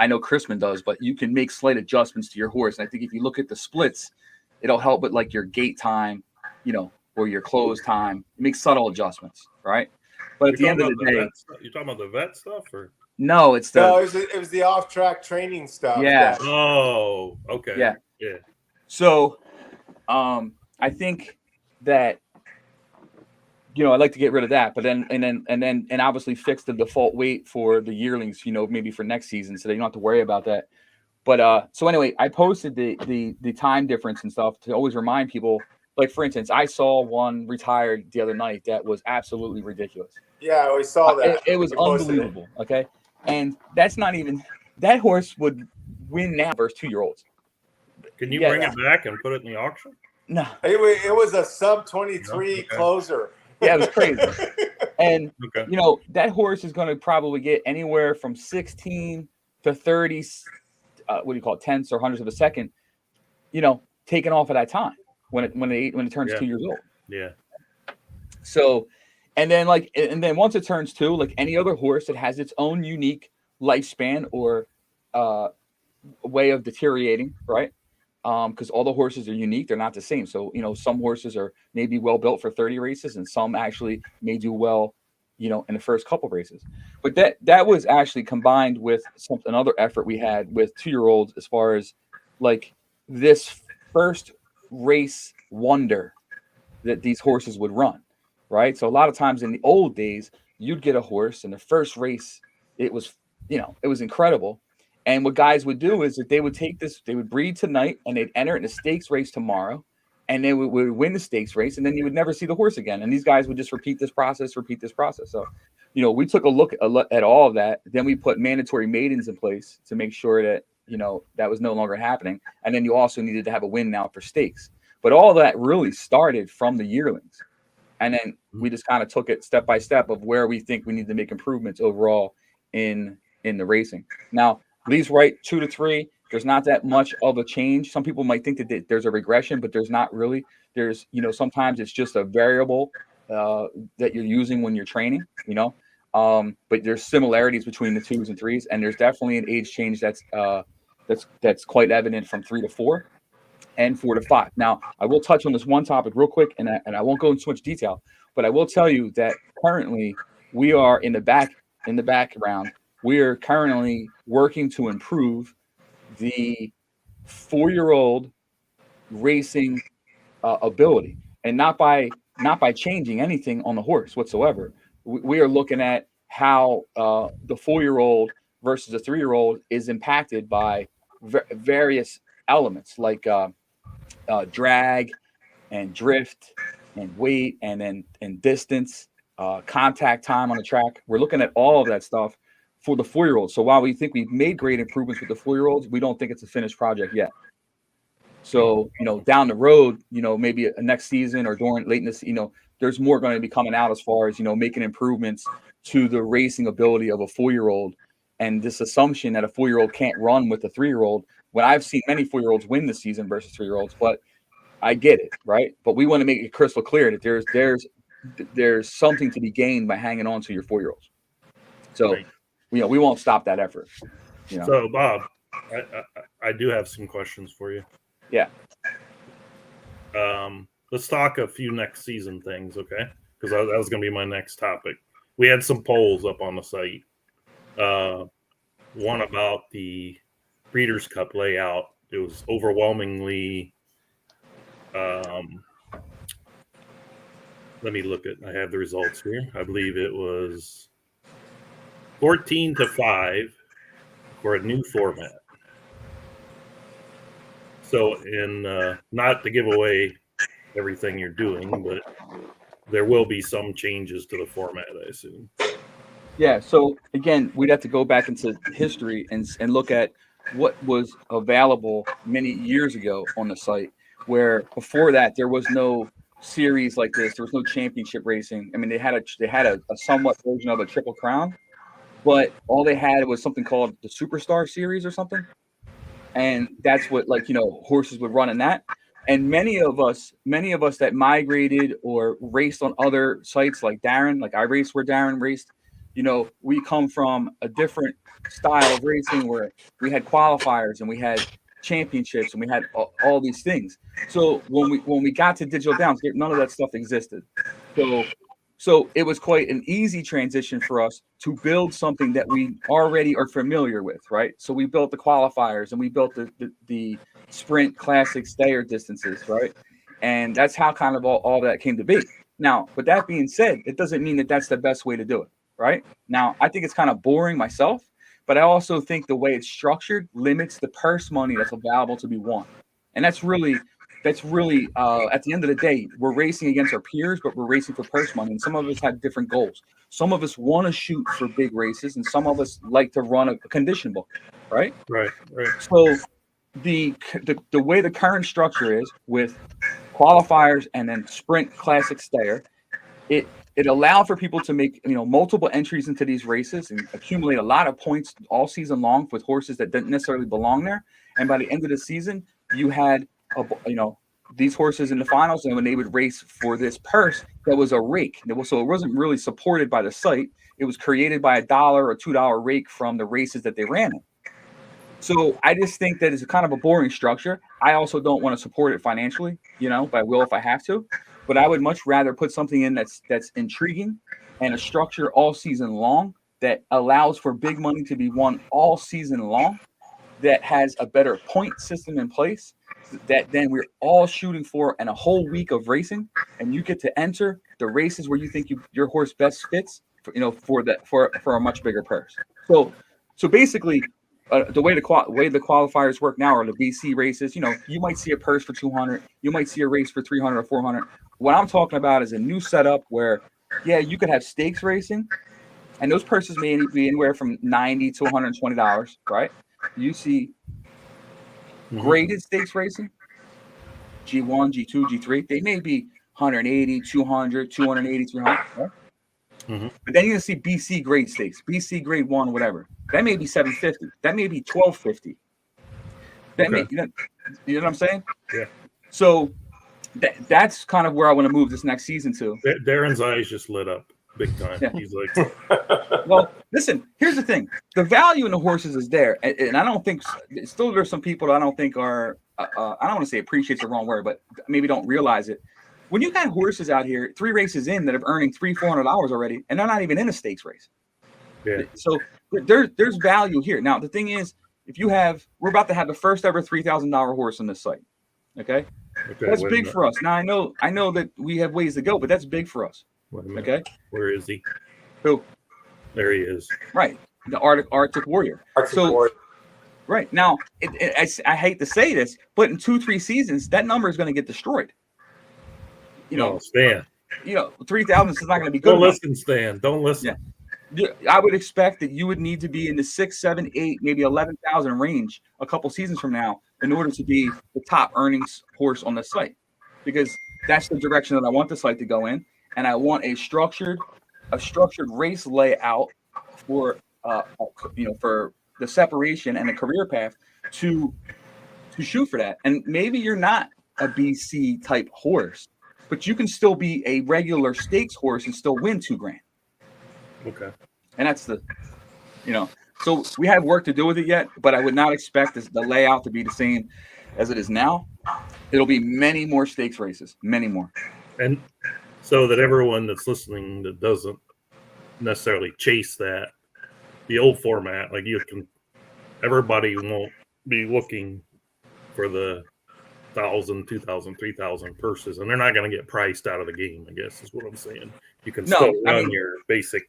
S5: know Chrisman does, but you can make slight adjustments to your horse. And I think if you look at the splits, it'll help with like your gait time, or your close time. You make subtle adjustments, right? But at the end of the day,
S1: you're talking about the vet stuff, or
S5: no? It
S3: was the off-track training stuff.
S5: Yeah.
S1: Oh, okay.
S5: Yeah.
S1: Yeah.
S5: So, I think that I'd like to get rid of that, but then obviously fix the default weight for the yearlings, maybe for next season, so that you don't have to worry about that. But so anyway, I posted the time difference and stuff to always remind people. Like, for instance, I saw one retired the other night that was absolutely ridiculous.
S3: Yeah, we saw that.
S5: It was unbelievable. Okay, and that's not even that horse would win now versus 2-year-olds.
S1: Can you bring it back and put it in the auction?
S5: No,
S3: it was a sub 23 closer.
S5: Yeah, it was crazy. And that horse is going to probably get anywhere from 16 to 30. What do you call it? Tenths or hundredths of a second. Taken off at that time when it turns 2 years old.
S1: Yeah.
S5: So, and then once it turns 2, like any other horse, it has its own unique lifespan or way of deteriorating, right? Because all the horses are unique. They're not the same. So, some horses are maybe well built for 30 races, and some actually may do well, in the first couple races. But that was actually combined with another effort we had with 2-year-olds as far as like this first race wonder that these horses would run, right? So a lot of times in the old days, you'd get a horse in the first race. It was incredible. And what guys would do is that they would they would breed tonight and they'd enter it in a stakes race tomorrow, and they would win the stakes race, and then you would never see the horse again. And these guys would just repeat this process. So, we took a look at all of that. Then we put mandatory maidens in place to make sure that, that was no longer happening. And then you also needed to have a win now for stakes. But all that really started from the yearlings. And then we just kind of took it step by step of where we think we need to make improvements overall in the racing. Now, Lee's right, 2 to 3. There's not that much of a change. Some people might think that there's a regression, but there's not really. There's, sometimes it's just a variable that you're using when you're training, but there's similarities between the 2s and 3s, and there's definitely an age change that's quite evident from 3 to 4 and 4 to 5. Now, I will touch on this one topic real quick, and I won't go into much detail, but I will tell you that currently we are in the background. We are currently working to improve the 4-year-old racing ability, and not by changing anything on the horse whatsoever. We are looking at how the 4-year-old versus the 3-year-old is impacted by various elements like drag and drift and weight and distance, contact time on the track. We're looking at all of that stuff for the 4-year-olds. So while we think we've made great improvements with the 4-year-olds, we don't think it's a finished project yet. So, down the road, maybe a next season or during late in this, there's more going to be coming out as far as, making improvements to the racing ability of a 4-year-old. And this assumption that a 4-year-old can't run with a 3-year-old, when I've seen many 4-year-olds win this season versus 3-year-olds, but I get it, right? But we want to make it crystal clear that there's something to be gained by hanging on to your 4-year-olds. So,
S1: right.
S5: We won't stop that effort.
S1: So, Bob, I do have some questions for you.
S5: Yeah.
S1: Let's talk a few next season things, okay? Because that was going to be my next topic. We had some polls up on the site. One about the Breeders' Cup layout. It was overwhelmingly. Let me look at. I have the results here. I believe it was 14-5 for a new format. So, not to give away everything you're doing, but there will be some changes to the format, I assume.
S5: Yeah. So again, we'd have to go back into history and look at what was available many years ago on the site, where before that there was no series like this. There was no championship racing. I mean, they had a somewhat version of a Triple Crown, but all they had was something called the Superstar Series or something. And that's what, horses would run in that. And many of us that migrated or raced on other sites like Darren, like I raced where Darren raced, we come from a different style of racing where we had qualifiers and we had championships and we had all these things. So when we got to Digital Downs, none of that stuff existed. So it was quite an easy transition for us to build something that we already are familiar with, right? So we built the qualifiers and we built the sprint classic stayer distances, right? And that's how kind of all that came to be. Now, with that being said, it doesn't mean that that's the best way to do it, right? Now, I think it's kind of boring myself, but I also think the way it's structured limits the purse money that's available to be won. And that's really at the end of the day, we're racing against our peers, but we're racing for purse money. And some of us have different goals. Some of us want to shoot for big races, and some of us like to run a condition book, right?
S1: Right.
S5: So the way the current structure is with qualifiers and then sprint classic stayer, it allowed for people to make multiple entries into these races and accumulate a lot of points all season long with horses that didn't necessarily belong there. And by the end of the season, you had these horses in the finals, and when they would race for this purse, that was a rake. So it wasn't really supported by the site. It was created by $1 or $2 rake from the races that they ran in. So I just think that it's kind of a boring structure. I also don't want to support it financially, but I will if I have to. But I would much rather put something in that's intriguing and a structure all season long that allows for big money to be won all season long, that has a better point system in place, that then we're all shooting for in a whole week of racing, and you get to enter the races where you think your horse best fits, for a much bigger purse. So basically, the way the qualifiers work now are the BC races. You might see a purse for 200, you might see a race for 300 or 400. What I'm talking about is a new setup where, you could have stakes racing, and those purses may be anywhere from $90 to $120, right? You see graded stakes racing, G1, G2, G3, they may be 180, 200, 280, 300, right?
S1: Mm-hmm.
S5: But then you're going to see BC grade stakes, BC grade 1, whatever. That may be 750. That may be 1250. That may, you know what I'm saying?
S1: Yeah.
S5: So that's kind of where I want to move this next season to.
S1: Darren's eyes just lit up. big time.
S5: Yeah.
S1: He's like,
S5: well, listen, here's the thing. The value in the horses is there. And I don't think still there's some people that I don't think are, I don't want to say appreciate's the wrong word, but maybe don't realize it. When you got horses out here, 3 races in that have earning $300-400 already, and they're not even in a stakes race.
S1: yeah.
S5: So there's value here. Now, the thing is, we're about to have the first ever $3,000 horse on this site. Okay. That's big for us. Now, I know that we have ways to go, but that's big for us. Okay.
S1: Where is he?
S5: Who?
S1: There he is.
S5: Right. The Arctic Warrior. Right. Now, I hate to say this, but in 2-3 seasons, that number is going to get destroyed.
S1: Stan.
S5: 3,000 is not going to be good.
S1: Don't listen, Stan. Don't listen.
S5: Yeah. I would expect that you would need to be in the 6, 7, 8, maybe 11,000 range a couple seasons from now in order to be the top earnings horse on the site, because that's the direction that I want the site to go in, and I want a structured race layout for for the separation and the career path to shoot for that. And maybe you're not a BC type horse, but you can still be a regular stakes horse and still win $2,000.
S1: Okay.
S5: And that's so we have work to do with it yet, but I would not expect the layout to be the same as it is now. It'll be many more stakes races, many more.
S1: And so that everyone that's listening that doesn't necessarily chase the old format, like everybody won't be looking for the 1,000, 2,000, 3,000 purses, and they're not going to get priced out of the game, I guess is what I'm saying. You can still run your basic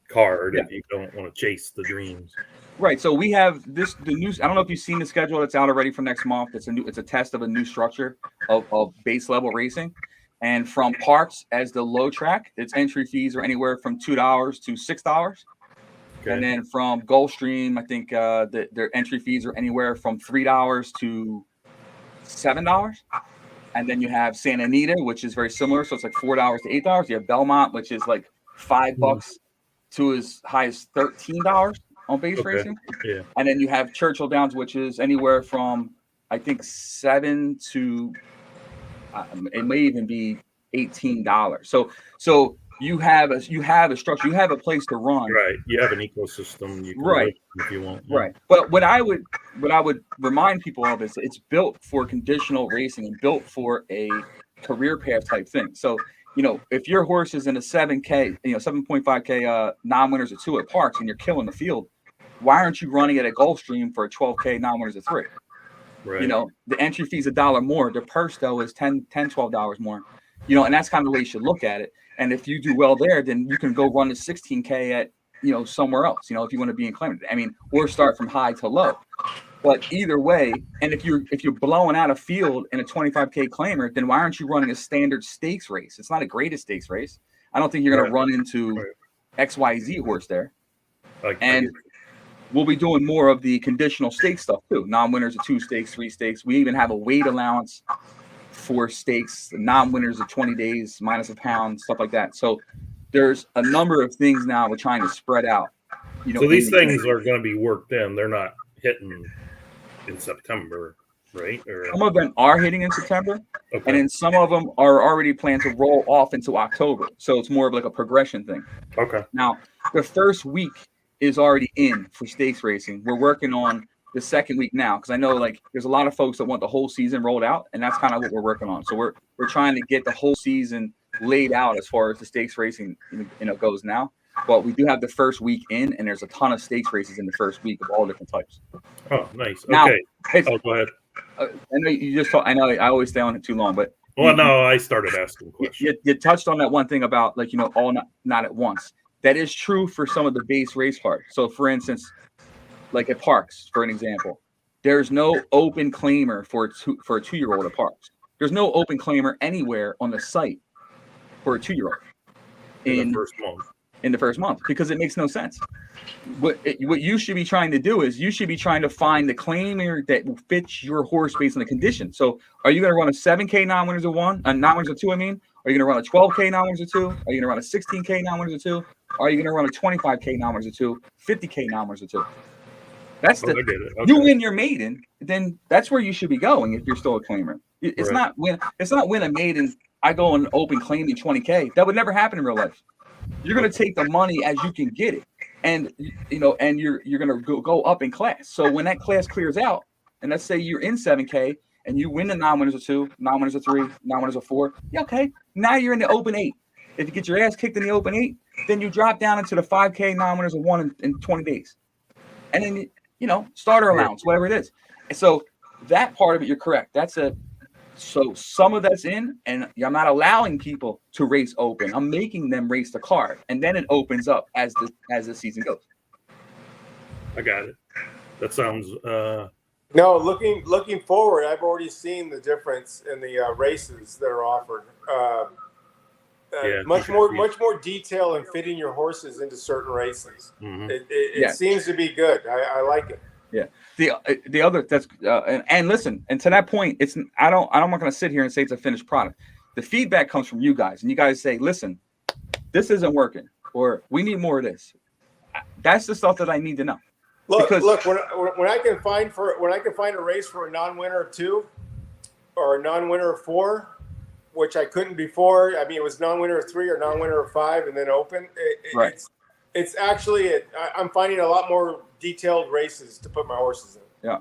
S1: card if you don't want to chase the dreams. Right.
S5: So we have the new. I don't know if you've seen the schedule that's out already for next month. It's a test of a new structure of base level racing, and from Parks as the low track, its entry fees are anywhere from $2 to $6. Okay. And then from Gulfstream, I think their entry fees are anywhere from $3 to $7. And then you have Santa Anita, which is very similar, so it's like $4 to $8. You have Belmont, which is like $5 to as high as $13 on base racing.
S1: Yeah. And
S5: then you have Churchill Downs, which is anywhere from I think $7 to it may even be $18. So you have a structure, you have a place to run.
S1: Right. You have an ecosystem. You can if you want.
S5: Right. But what I would remind people of is it's built for conditional racing and built for a career path type thing. So if your horse is in a 7K, 7.5K non-winners of 2 at Parks and you're killing the field, why aren't you running it at Gulfstream for a 12K non-winners of 3? Right. The entry fee is $1 more. The purse though is $10-12 more. And that's kind of the way you should look at it. And if you do well there, then you can go run the 16K at somewhere else. If you want to be in claimant, or start from high to low. But either way, and if you're blowing out a field in a 25K claimer, then why aren't you running a standard stakes race? It's not a greatest stakes race. I don't think you're going to run into XYZ horse there. And we'll be doing more of the conditional stakes stuff too. Non-winners of 2 stakes, 3 stakes. We even have a weight allowance for stakes, non-winners of 20 days, minus a pound, stuff like that. So there's a number of things now we're trying to spread out.
S1: So these things are going to be worked in. They're not hitting in September, right?
S5: Some of them are hitting in September, and then some of them are already planned to roll off into October. So it's more of like a progression thing.
S1: Okay.
S5: Now, the first week is already in for stakes racing. We're working on the second week now because I know there's a lot of folks that want the whole season rolled out, and that's kind of what we're working on. So we're trying to get the whole season laid out as far as the stakes racing goes now. But we do have the first week in, and there's a ton of stakes races in the first week of all different types.
S1: Oh, nice.
S5: Now,
S1: okay. Go ahead.
S5: I know you just talk. I know I always stay on it too long, but
S1: I started asking questions.
S5: You touched on that one thing about all not at once. That is true for some of the base race cards. So, for instance, like at Parks, for an example, there's no open claimer for a 2-year-old at Parks. There's no open claimer anywhere on the site for a 2-year-old
S1: in the first month.
S5: In the first month, because it makes no sense. What you should be trying to do is you should be trying to find the claimer that will fit your horse based on the condition. So, are you going to run a 7K non-winners of 1, non-winners of 2? Are you going to run a 12K non-winners of 2? Are you going to run a 16K non-winners of 2? Or are you going to run a 25K non-winners of 2? 50K non-winners of 2? That's you win your maiden, then that's where you should be going if you're still a claimer. It's not win a maiden. I go and open claim in 20K. That would never happen in real life. You're going to take the money as you can get it, and and you're going to go up in class. So when that class clears out, and let's say you're in 7K and you win the non-winners of 2, non-winners of 3, non-winners of 4, yeah, okay. Now you're in the open 8. If you get your ass kicked in the open 8, then you drop down into the 5K non-winners of 1 in 20 days, and then starter allowance, whatever it is. And so that part of it, you're correct. So some of that's in, and I'm not allowing people to race open. I'm making them race the card, and then it opens up as the season goes.
S1: I got it. That sounds.
S3: No, looking forward, I've already seen the difference in the races that are offered. Much more detail in fitting your horses into certain races.
S1: Mm-hmm.
S3: It seems to be good. I like it.
S5: Yeah. The other that's and listen, and to that point, I'm not going to sit here and say it's a finished product. The feedback comes from you guys, and you guys say, listen, this isn't working, or we need more of this. That's the stuff that I need to know.
S3: Look, when I can find a race for a non-winner of 2 or a non-winner of 4, which I couldn't before. I mean, it was non-winner of 3 or non-winner of 5, and then open.
S5: Right.
S3: It's actually I'm finding a lot more detailed races to put my horses in.
S5: Yeah,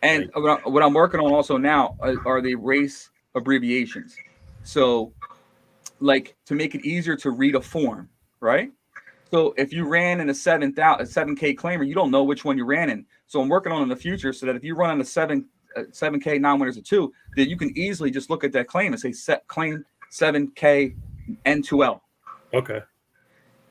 S5: and what I'm working on also now are the race abbreviations. So, like, to make it easier to read a form, right? So if you ran in a 7K claimer, you don't know which one you ran in. So I'm working on in the future so that if you run on a 7K non-winners of 2, that you can easily just look at that claim and say claim 7K N2L.
S1: Okay.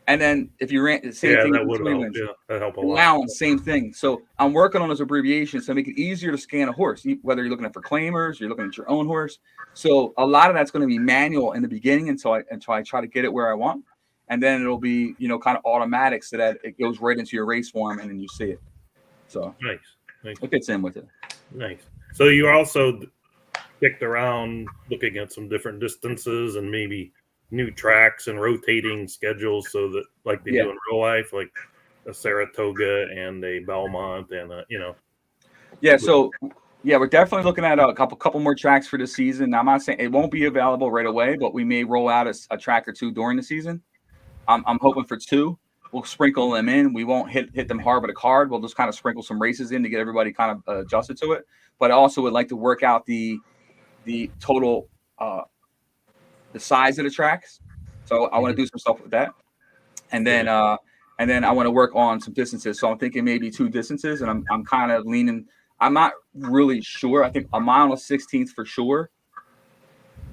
S5: And then if you ran the same thing,
S1: that would help. Yeah, that help a lot.
S5: Allowance, same thing. So I'm working on those abbreviations to make it easier to scan a horse, whether you're looking at for claimers, you're looking at your own horse. So a lot of that's going to be manual in the beginning until I try to get it where I want, and then it'll be kind of automatic so that it goes right into your race form and then you see it. So
S1: nice.
S5: It fits in with it.
S1: Nice. So you also kicked around looking at some different distances and maybe new tracks and rotating schedules so that like they do in real life, like a Saratoga and a Belmont and
S5: So we're definitely looking at a couple more tracks for the season. I'm not saying it won't be available right away, but we may roll out a track or 2 during the season. I'm hoping for 2. We'll sprinkle them in. We won't hit them hard with a card. We'll just kind of sprinkle some races in to get everybody kind of adjusted to it. But I also would like to work out the total the size of the tracks. So I want to do some stuff with that. And then I want to work on some distances. So I'm thinking maybe 2 distances, and I'm kind of leaning. I'm not really sure. I think a mile of 16th for sure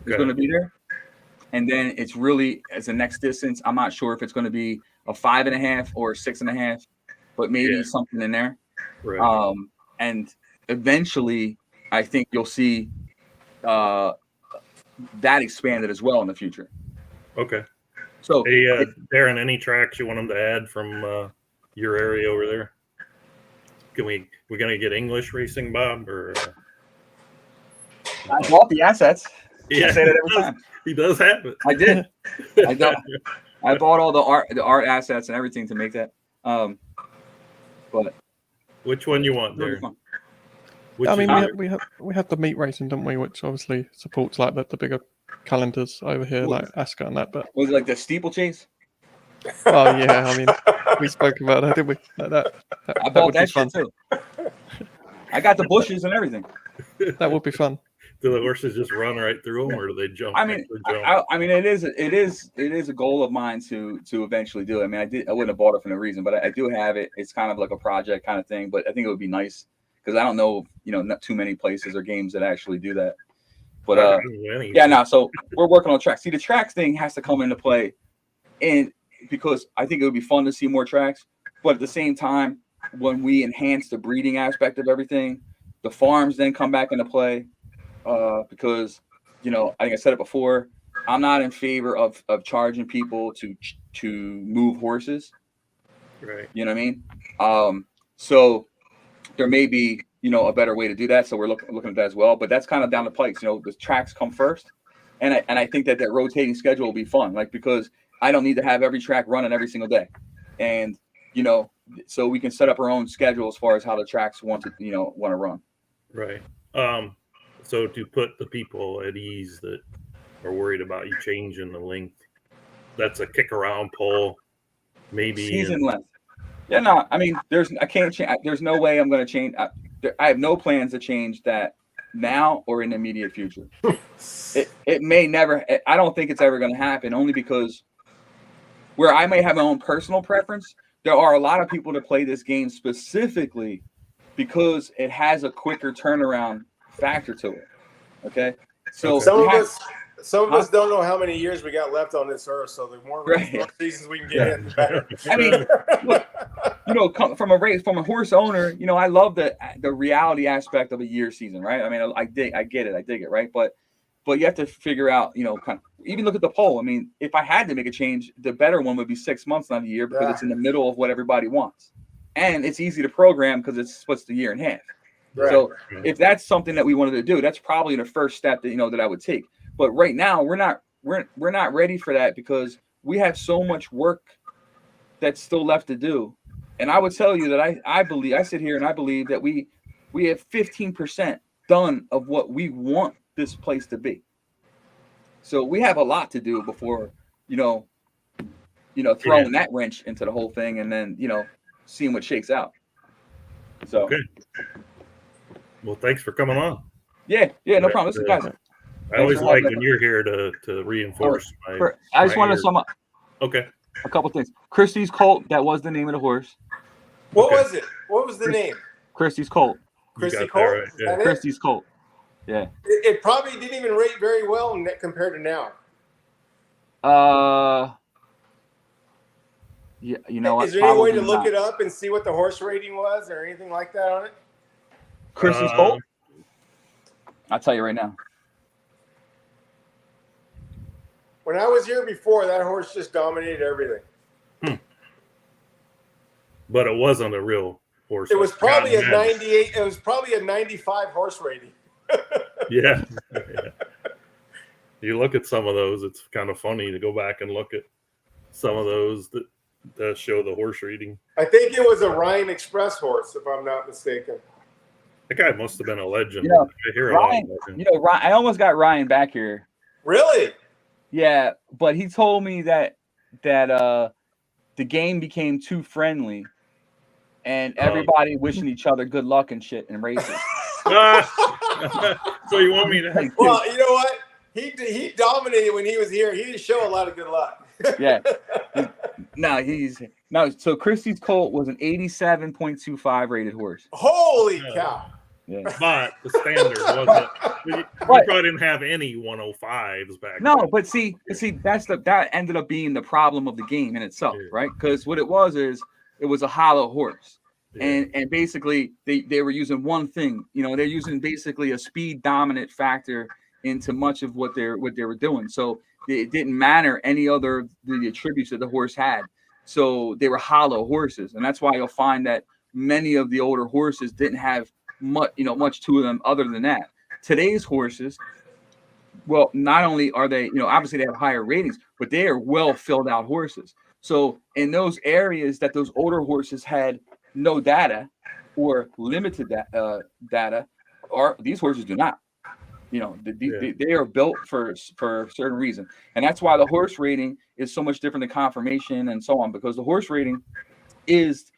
S5: is going to be there. And then it's really as the next distance. I'm not sure if it's going to be a 5.5 or 6.5, but maybe something in there.
S1: Right.
S5: And eventually, I think you'll see that expanded as well in the future.
S1: Okay.
S5: So,
S1: hey, Darren, any tracks you want them to add from your area over there? We're gonna get English racing, Bob, or?
S5: I bought the assets.
S1: Yeah,
S5: I say that every time.
S1: He does have it.
S5: I did. I bought all the art assets and everything to make that. But
S1: which one you want, Darren?
S2: I mean, we have the meat racing, don't we? Which obviously supports like the bigger calendars over here, like Ascot and that. But
S5: was it like the steeplechase?
S2: Oh yeah, I mean, we spoke about that, didn't we? Like that
S5: I bought that shit too. I got the bushes and everything.
S2: That would be fun.
S1: Do the horses just run right through them, or do they jump?
S5: I mean, it is a goal of mine to eventually do it. I mean, I wouldn't have bought it for no reason, but I do have it. It's kind of like a project kind of thing. But I think it would be nice because I don't know, not too many places or games that actually do that. But so we're working on tracks. See, the tracks thing has to come into play, and because I think it would be fun to see more tracks. But at the same time, when we enhance the breeding aspect of everything, the farms then come back into play. Because I think I said it before, I'm not in favor of charging people to move horses.
S1: Right.
S5: You know what I mean? So there may be a better way to do that. So we're looking at that as well. But that's kind of down the pike. The tracks come first, and I think that rotating schedule will be fun. Like because I don't need to have every track running every single day, and so we can set up our own schedule as far as how the tracks want to run.
S1: Right. So to put the people at ease that are worried about you changing the length, that's a kick around pull, maybe
S5: season length. Yeah, no, I mean, I can't change. There's no way I'm going to change. I have no plans to change that now or in the immediate future. It may never. I don't think it's ever going to happen. Only because where I may have my own personal preference, there are a lot of people that play this game specifically because it has a quicker turnaround factor to it. Okay, so
S3: some of us don't know how many years we got left on this earth, so the more seasons we can get in, the better.
S5: I mean, look, from a horse owner, I love the reality aspect of a year season, right? I mean, I get it, right? But you have to figure out, kind of, even look at the poll. I mean, if I had to make a change, the better one would be 6 months, not a year, because it's in the middle of what everybody wants, and it's easy to program because it splits the year in half. Right. So if that's something that we wanted to do, that's probably the first step that that I would take. But right now, we're not ready for that because we have so much work that's still left to do. And I would tell you that I sit here and I believe that we have 15% done of what we want this place to be. So we have a lot to do before, throwing that wrench into the whole thing and then, seeing what shakes out. So.
S1: Okay. Well, thanks for coming on.
S5: Yeah, no problem. Listen, guys.
S1: I always like when you're here to reinforce
S5: I just want to sum up.
S1: Okay.
S5: A couple things. Christie's Colt, that was the name of the horse.
S3: What was it? What was the name?
S5: Christie's Colt.
S3: Christie Colt?
S1: Right, yeah.
S5: Christie's Colt. Yeah.
S3: It probably didn't even rate very well compared to now.
S5: Yeah, you know what?
S3: Is there any way to look it up and see what the horse rating was or anything like that on it?
S5: Christie's Colt? I'll tell you right now.
S3: When I was here before, that horse just dominated everything.
S1: But it wasn't a real horse.
S3: It was probably a 98. It was probably a 95 horse rating.
S1: Yeah. You look at some of those, it's kind of funny to go back and look at some of those that show the horse rating.
S3: I think it was a Ryan Express horse, if I'm not mistaken.
S1: That guy must have been a legend.
S5: Ryan,
S1: Ryan,
S5: I almost got Ryan back here.
S3: Really?
S5: Yeah, but he told me that the game became too friendly, and everybody wishing each other good luck and shit in races.
S1: So you want me to?
S3: Well, you know what? He dominated when he was here. He didn't show a lot of good luck.
S5: Yeah. So Christie's Colt was an 87.25 rated horse.
S3: Holy cow.
S5: Yeah.
S1: But the standard wasn't. We probably didn't have any 105s back then.
S5: No, but see, that ended up being the problem of the game in itself, right? Because what it was is it was a hollow horse. Yeah. And basically they were using one thing, they're using basically a speed dominant factor into much of what they were doing. So it didn't matter any other the attributes that the horse had. So they were hollow horses, and that's why you'll find that many of the older horses didn't have much to them other than that. Today's horses, well, not only are they, obviously they have higher ratings, but they are well filled out horses. So in those areas that those older horses had no data or limited data, these horses do not. They are built for a certain reason, and that's why the horse rating is so much different than conformation and so on. Because the horse rating is,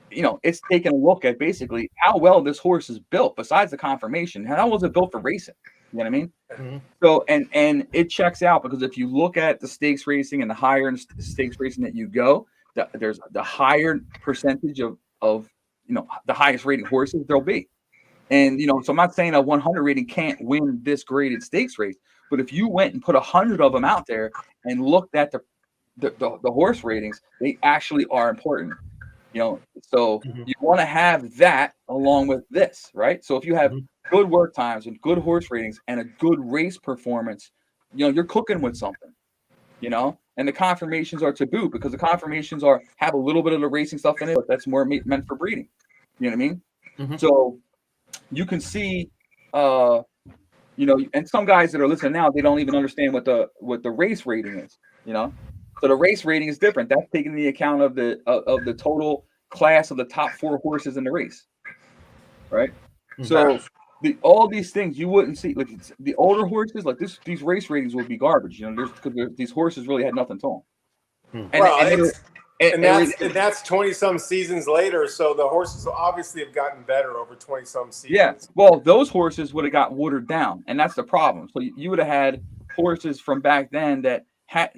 S5: it's taking a look at basically how well this horse is built. Besides the conformation, how well is it built for racing? You know what I mean? Mm-hmm. So and it checks out because if you look at the stakes racing and the higher stakes racing that you go, there's the higher percentage of the highest rated horses there'll be. And, so I'm not saying a 100 rating can't win this graded stakes race, but if you went and put 100 of them out there and looked at the horse ratings, they actually are important, so you want to have that along with this, right? So if you have good work times and good horse ratings and a good race performance, you're cooking with something, and the conformations are taboo because the conformations have a little bit of the racing stuff in it, but that's more meant for breeding. You know what I mean? Mm-hmm. So you can see, and some guys that are listening now, they don't even understand what the race rating is, So the race rating is different. That's taking into account of the total class of the top 4 horses in the race, right? Mm-hmm. So all these things you wouldn't see, like the older horses, like these race ratings would be garbage, because these horses really had nothing to them.
S3: And that's 20-some seasons later, so the horses obviously have gotten better over 20-some seasons.
S5: Yeah, well, those horses would have got watered down, and that's the problem. So you would have had horses from back then that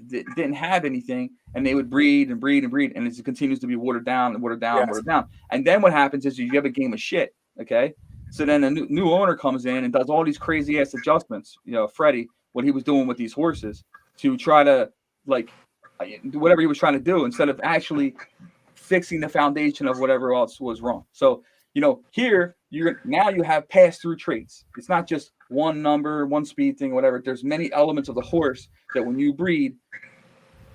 S5: didn't have anything, and they would breed and breed and breed, and it continues to be watered down and watered down and watered down. And then what happens is you have a game of shit, okay? So then a new owner comes in and does all these crazy-ass adjustments, Freddie, what he was doing with these horses to try to, whatever he was trying to do instead of actually fixing the foundation of whatever else was wrong. So, here you have pass-through traits. It's not just one number, one speed thing, whatever. There's many elements of the horse that when you breed,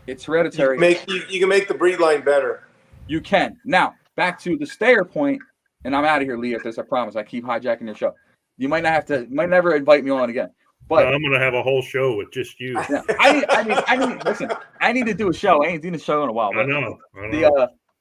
S5: it's hereditary.
S3: You can make the breed line better.
S5: You can. Now, back to the stayer point, and I'm out of here, Lee, after this, I promise. I keep hijacking your show. You might never invite me on again. But
S1: I'm gonna have a whole show with just you.
S5: Yeah, I need to do a show. I ain't seen a show in a while.
S1: I know.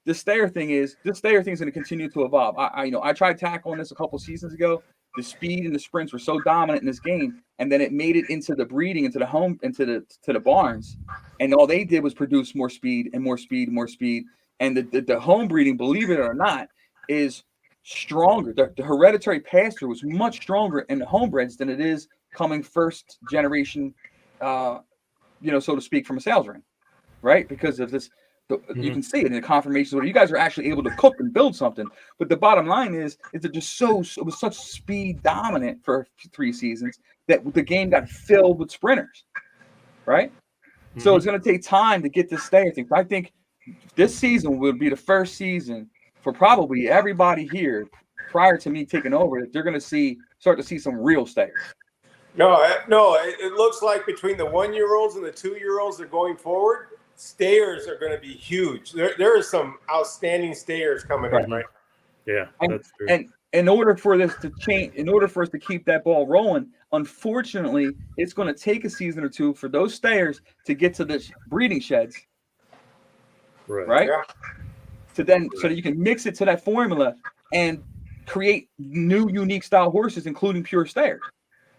S5: The stayer thing is going to continue to evolve. I tried tackling this a couple seasons ago. The speed and the sprints were so dominant in this game, and then it made it into the breeding, into the home, into the barns, and all they did was produce more speed and more speed and more speed. And the home breeding, believe it or not, is stronger. The hereditary pass-through is much stronger in the homebreds than it is coming first generation, so to speak, from a sales ring, right? Because of this. You can see it in the confirmations where you guys are actually able to cook and build something. But the bottom line is it was such speed dominant for 3 seasons that the game got filled with sprinters, right? Mm-hmm. So it's going to take time to get this stayer thing. I think this season will be the first season for probably everybody here prior to me taking over that they're going to start to see some real stayers.
S3: No, it looks like between the 1-year-olds and the 2-year-olds that are going forward, stayers are going to be huge. There are some outstanding stayers coming in, right?
S1: Yeah, that's true.
S5: And in order for this to change, in order for us to keep that ball rolling, unfortunately, it's going to take a season or two for those stayers to get to the breeding sheds, right?
S3: Yeah.
S5: So that you can mix it to that formula and create new, unique style horses, including pure stayers.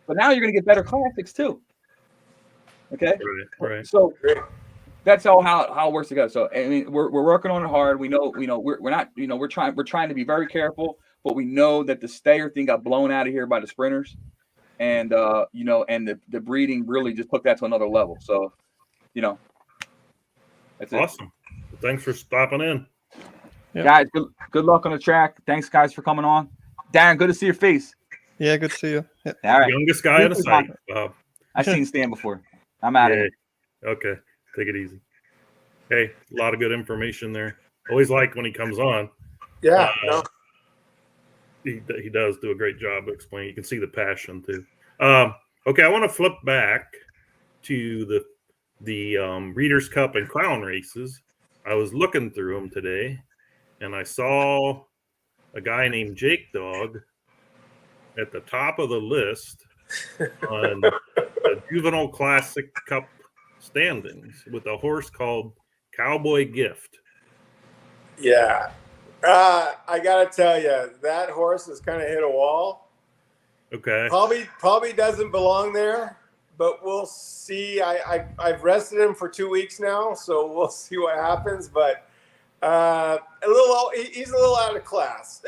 S5: But now you're going to get better classics too. Okay,
S1: right.
S5: So. That's how it works together. So I mean, we're working on it hard. We know we're not we're trying to be very careful, but we know that the stayer thing got blown out of here by the sprinters, and and the breeding really just took that to another level. So, that's
S1: awesome. Well, thanks for stopping in,
S5: guys. Good luck on the track. Thanks, guys, for coming on. Darren, good to see your face.
S2: Yeah, good to see you. Yeah.
S5: All right,
S1: youngest guy on the site.
S5: I've seen Stan before. I'm out of here.
S1: Okay. Take it easy. Hey, a lot of good information there. Always like when he comes on.
S3: Yeah,
S1: he does do a great job of explaining. You can see the passion too. Okay, I want to flip back to the Breeders' Cup and Crown races. I was looking through them today, and I saw a guy named Jake Dog at the top of the list on the Juvenile Classic Cup standings with a horse called Cowboy Gift.
S3: Yeah. I gotta tell you, that horse has kind of hit a wall.
S1: Okay.
S3: Probably doesn't belong there, but we'll see. I've rested him for 2 weeks now, so we'll see what happens. But he's a little out of class.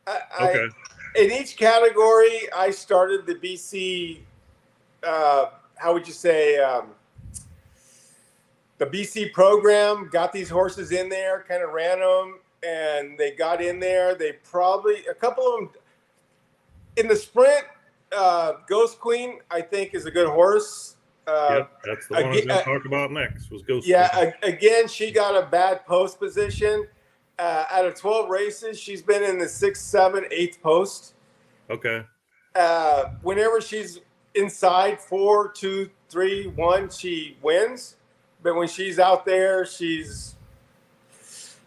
S1: Okay.
S3: In each category, I started the BC. How would you say? The BC program got these horses in there, kind of ran them, and they got in there. They probably, a couple of them in the sprint, Ghost Queen, I think, is a good horse.
S1: Yep, that's the one I was going to talk about next, was Ghost
S3: Queen. Again, she got a bad post position. Out of 12 races, she's been in the 6th, 7th, 8th post.
S1: Okay.
S3: Whenever she's inside 4, 2, 3, 1, she wins. But when she's out there, has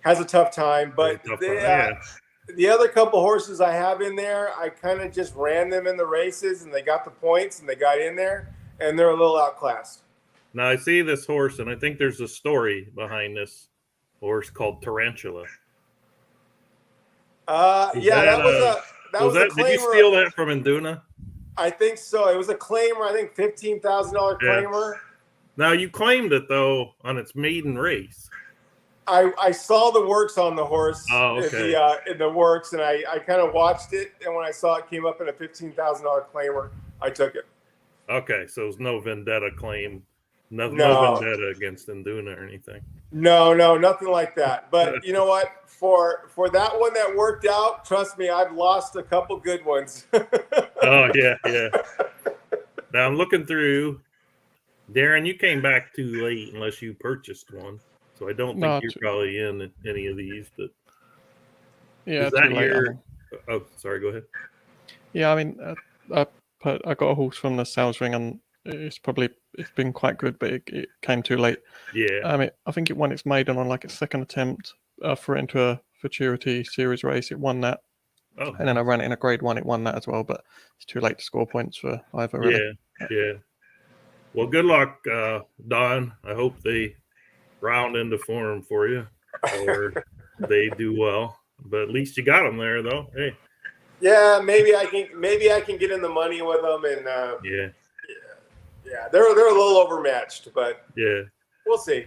S3: a tough time. But the other couple horses I have in there, I kind of just ran them in the races, and they got the points, and they got in there, and they're a little outclassed.
S1: Now, I see this horse, and I think there's a story behind this horse called Tarantula.
S3: That was a claimer.
S1: Did you steal that from Induna?
S3: I think so. It was a claimer, I think $15,000 claimer.
S1: Now you claimed it though on its maiden race.
S3: I saw the works on the horse in the works, and I kind of watched it. And when I saw it came up in a $15,000 claimer, I took it.
S1: Okay, so it's no vendetta claim, no vendetta against Induna or anything.
S3: No, nothing like that. But you know what? For that one that worked out, trust me, I've lost a couple good ones.
S1: Oh yeah. Now I'm looking through. Darren, you came back too late unless you purchased one. So I don't think you're probably in any of these, but
S2: yeah,
S1: is that your? Oh, sorry. Go ahead.
S2: Yeah, I mean, I got a horse from the sales ring, and it's been quite good, but it came too late.
S1: Yeah.
S2: I mean, I think it won its maiden on like its second attempt for into a Futurity Series race. It won that, and then I ran it in a Grade 1. It won that as well, but it's too late to score points for either. Really.
S1: Yeah. Well, good luck, Don. I hope they round into form for you, or they do well. But at least you got them there, though. Hey.
S3: Yeah, maybe I can get in the money with them, and yeah, they're a little overmatched, but
S1: yeah,
S3: we'll see.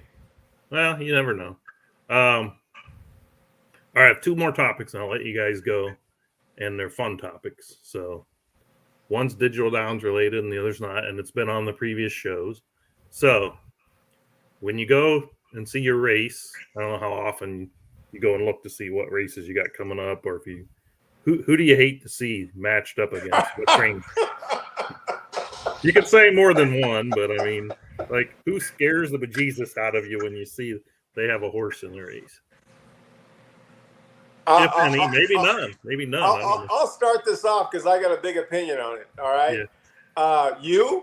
S1: Well, you never know. All right, 2 more topics, and I'll let you guys go, and they're fun topics. So, one's Digital Downs related, and the other's not, and it's been on the previous shows. So, when you go and see your race, I don't know how often you go and look to see what races you got coming up, or if you who do you hate to see matched up against? What train? You could say more than one, but I mean, like, who scares the bejesus out of you when you see they have a horse in the race? If any, maybe none.
S3: I'll start this off because I got a big opinion on it. All right. Yeah.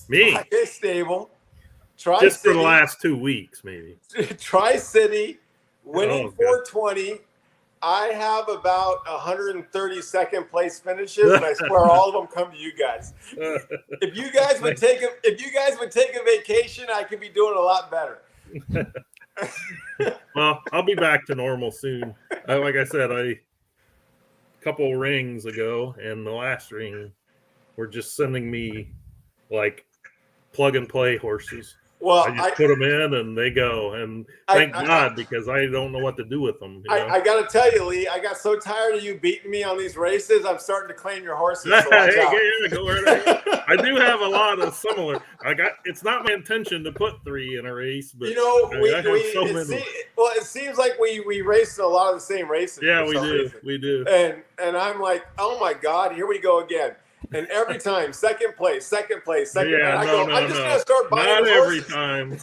S1: Me,
S3: Stable,
S1: just for the last 2 weeks, maybe.
S3: Tri-City, winning 420. I have about 130 second place finishes, and I swear all of them come to you guys. If you guys would take a vacation, I could be doing a lot better.
S1: Well, I'll be back to normal soon. Like I said, a couple rings ago, and the last ring were just sending me like plug and play horses.
S3: Well,
S1: I just put them in and they go, and thank God, because I don't know what to do with them.
S3: I got to tell you, Lee, I got so tired of you beating me on these races. I'm starting to claim your horses. So watch out.
S1: Go right ahead. I do have a lot of similar. It's not my intention to put 3 in a race, but it seems like we race a lot of the same races. Yeah, we do.
S3: And I'm like, oh my God, here we go again. And every time, second place.
S1: Yeah,
S3: I'm just gonna start buying
S1: not every
S3: horses.
S1: time.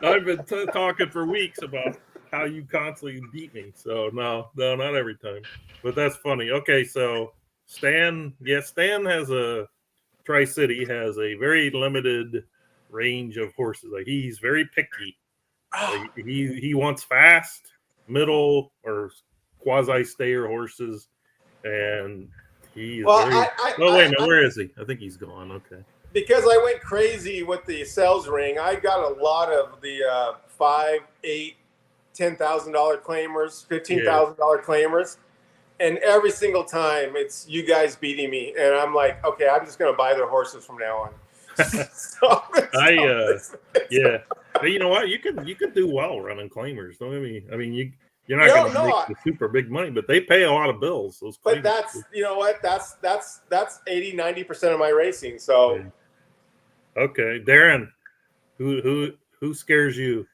S1: I've been talking for weeks about how you constantly beat me. So no, not every time. But that's funny. Okay, so Stan has a Tri-City has a very limited range of horses. Like, he's very picky. Like, he wants fast, middle, or quasi stayer horses, and he is wait a minute, where is he? I think he's gone. Okay.
S3: Because I went crazy with the sales ring, I got a lot of the $5,000, $8,000, $10,000 claimers, $15,000 claimers, and every single time it's you guys beating me, and I'm like, okay, I'm just gonna buy their horses from now on.
S1: Yeah. But you know what? You could do well running claimers. Don't get me. I mean, you're not going to make the super big money, but they pay a lot of bills.
S3: But that's, you know what? That's 80-90% of my racing. So,
S1: okay, Darren, who scares you?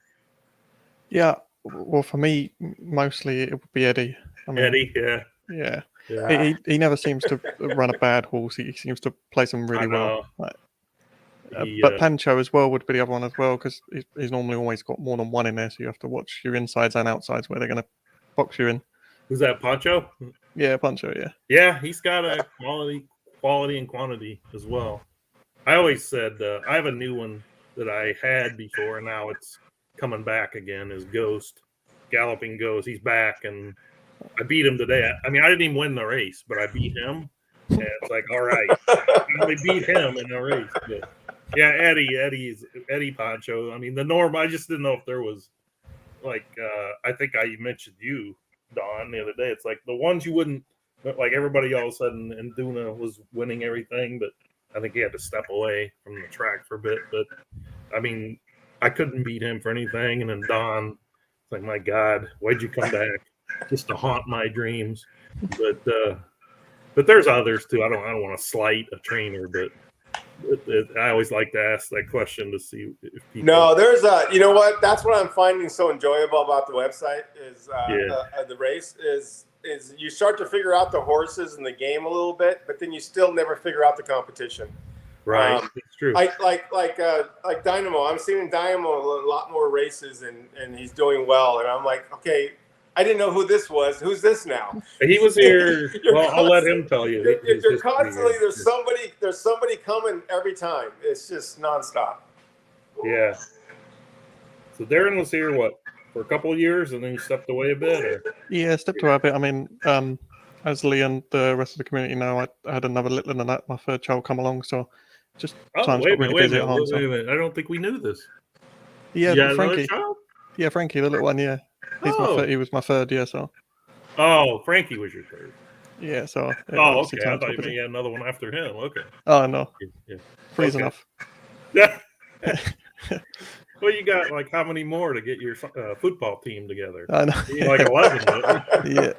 S2: Yeah, well, for me, mostly it would be Eddie. I mean,
S1: Eddie,
S2: yeah. He never seems to run a bad horse. He seems to place them really well. But Pancho as well would be the other one as well, because he's normally always got more than one in there, so you have to watch your insides and outsides where they're going to box you in.
S1: Who's that, Pancho?
S2: Yeah, Pancho, yeah.
S1: Yeah, he's got a quality and quantity as well. I always said I have a new one that I had before, and now it's coming back again, is Ghost. Galloping Ghost. He's back, and I beat him today. I mean, I didn't even win the race, but I beat him, and it's like, all right, I only beat him in the race. But yeah, Eddie Pancho. I mean, the norm. I just didn't know if there was like. I think I mentioned you, Don, the other day. It's like the ones you wouldn't like. Everybody all of a sudden, and Duna was winning everything, but I think he had to step away from the track for a bit. But I mean, I couldn't beat him for anything. And then Don, it's like, my God, why'd you come back just to haunt my dreams? But there's others too. I don't want to slight a trainer, but I always like to ask that question to see if people.
S3: No, there's you know what? That's what I'm finding so enjoyable about the website is the race is you start to figure out the horses and the game a little bit, but then you still never figure out the competition.
S1: Right, it's true.
S3: Like Dynamo. I'm seeing Dynamo a lot more races, and he's doing well. And I'm like, okay, I didn't know who this was. Who's this now?
S1: He was here. Well, I'll let him tell you.
S3: You're constantly there's somebody coming every time. It's just nonstop.
S1: Yeah. So Darren was here for a couple of years, and then he stepped away a bit. Or?
S2: Yeah, stepped away a bit. I mean, as Lee and the rest of the community know, I had another little than that. My third child come along, so just times got really busy at home.
S1: Wait a minute. I don't think we knew this.
S2: Yeah, Frankie. Yeah, Frankie, the little one. Yeah, he was my third. Yeah, so.
S1: Oh, Frankie was your third.
S2: Yeah, so.
S1: Okay. I thought you had another one after him. Okay.
S2: Oh no.
S1: Yeah.
S2: Three's enough.
S1: Yeah. Well, you got like how many more to get your football team together?
S2: I know.
S1: Like 11.
S2: Yeah.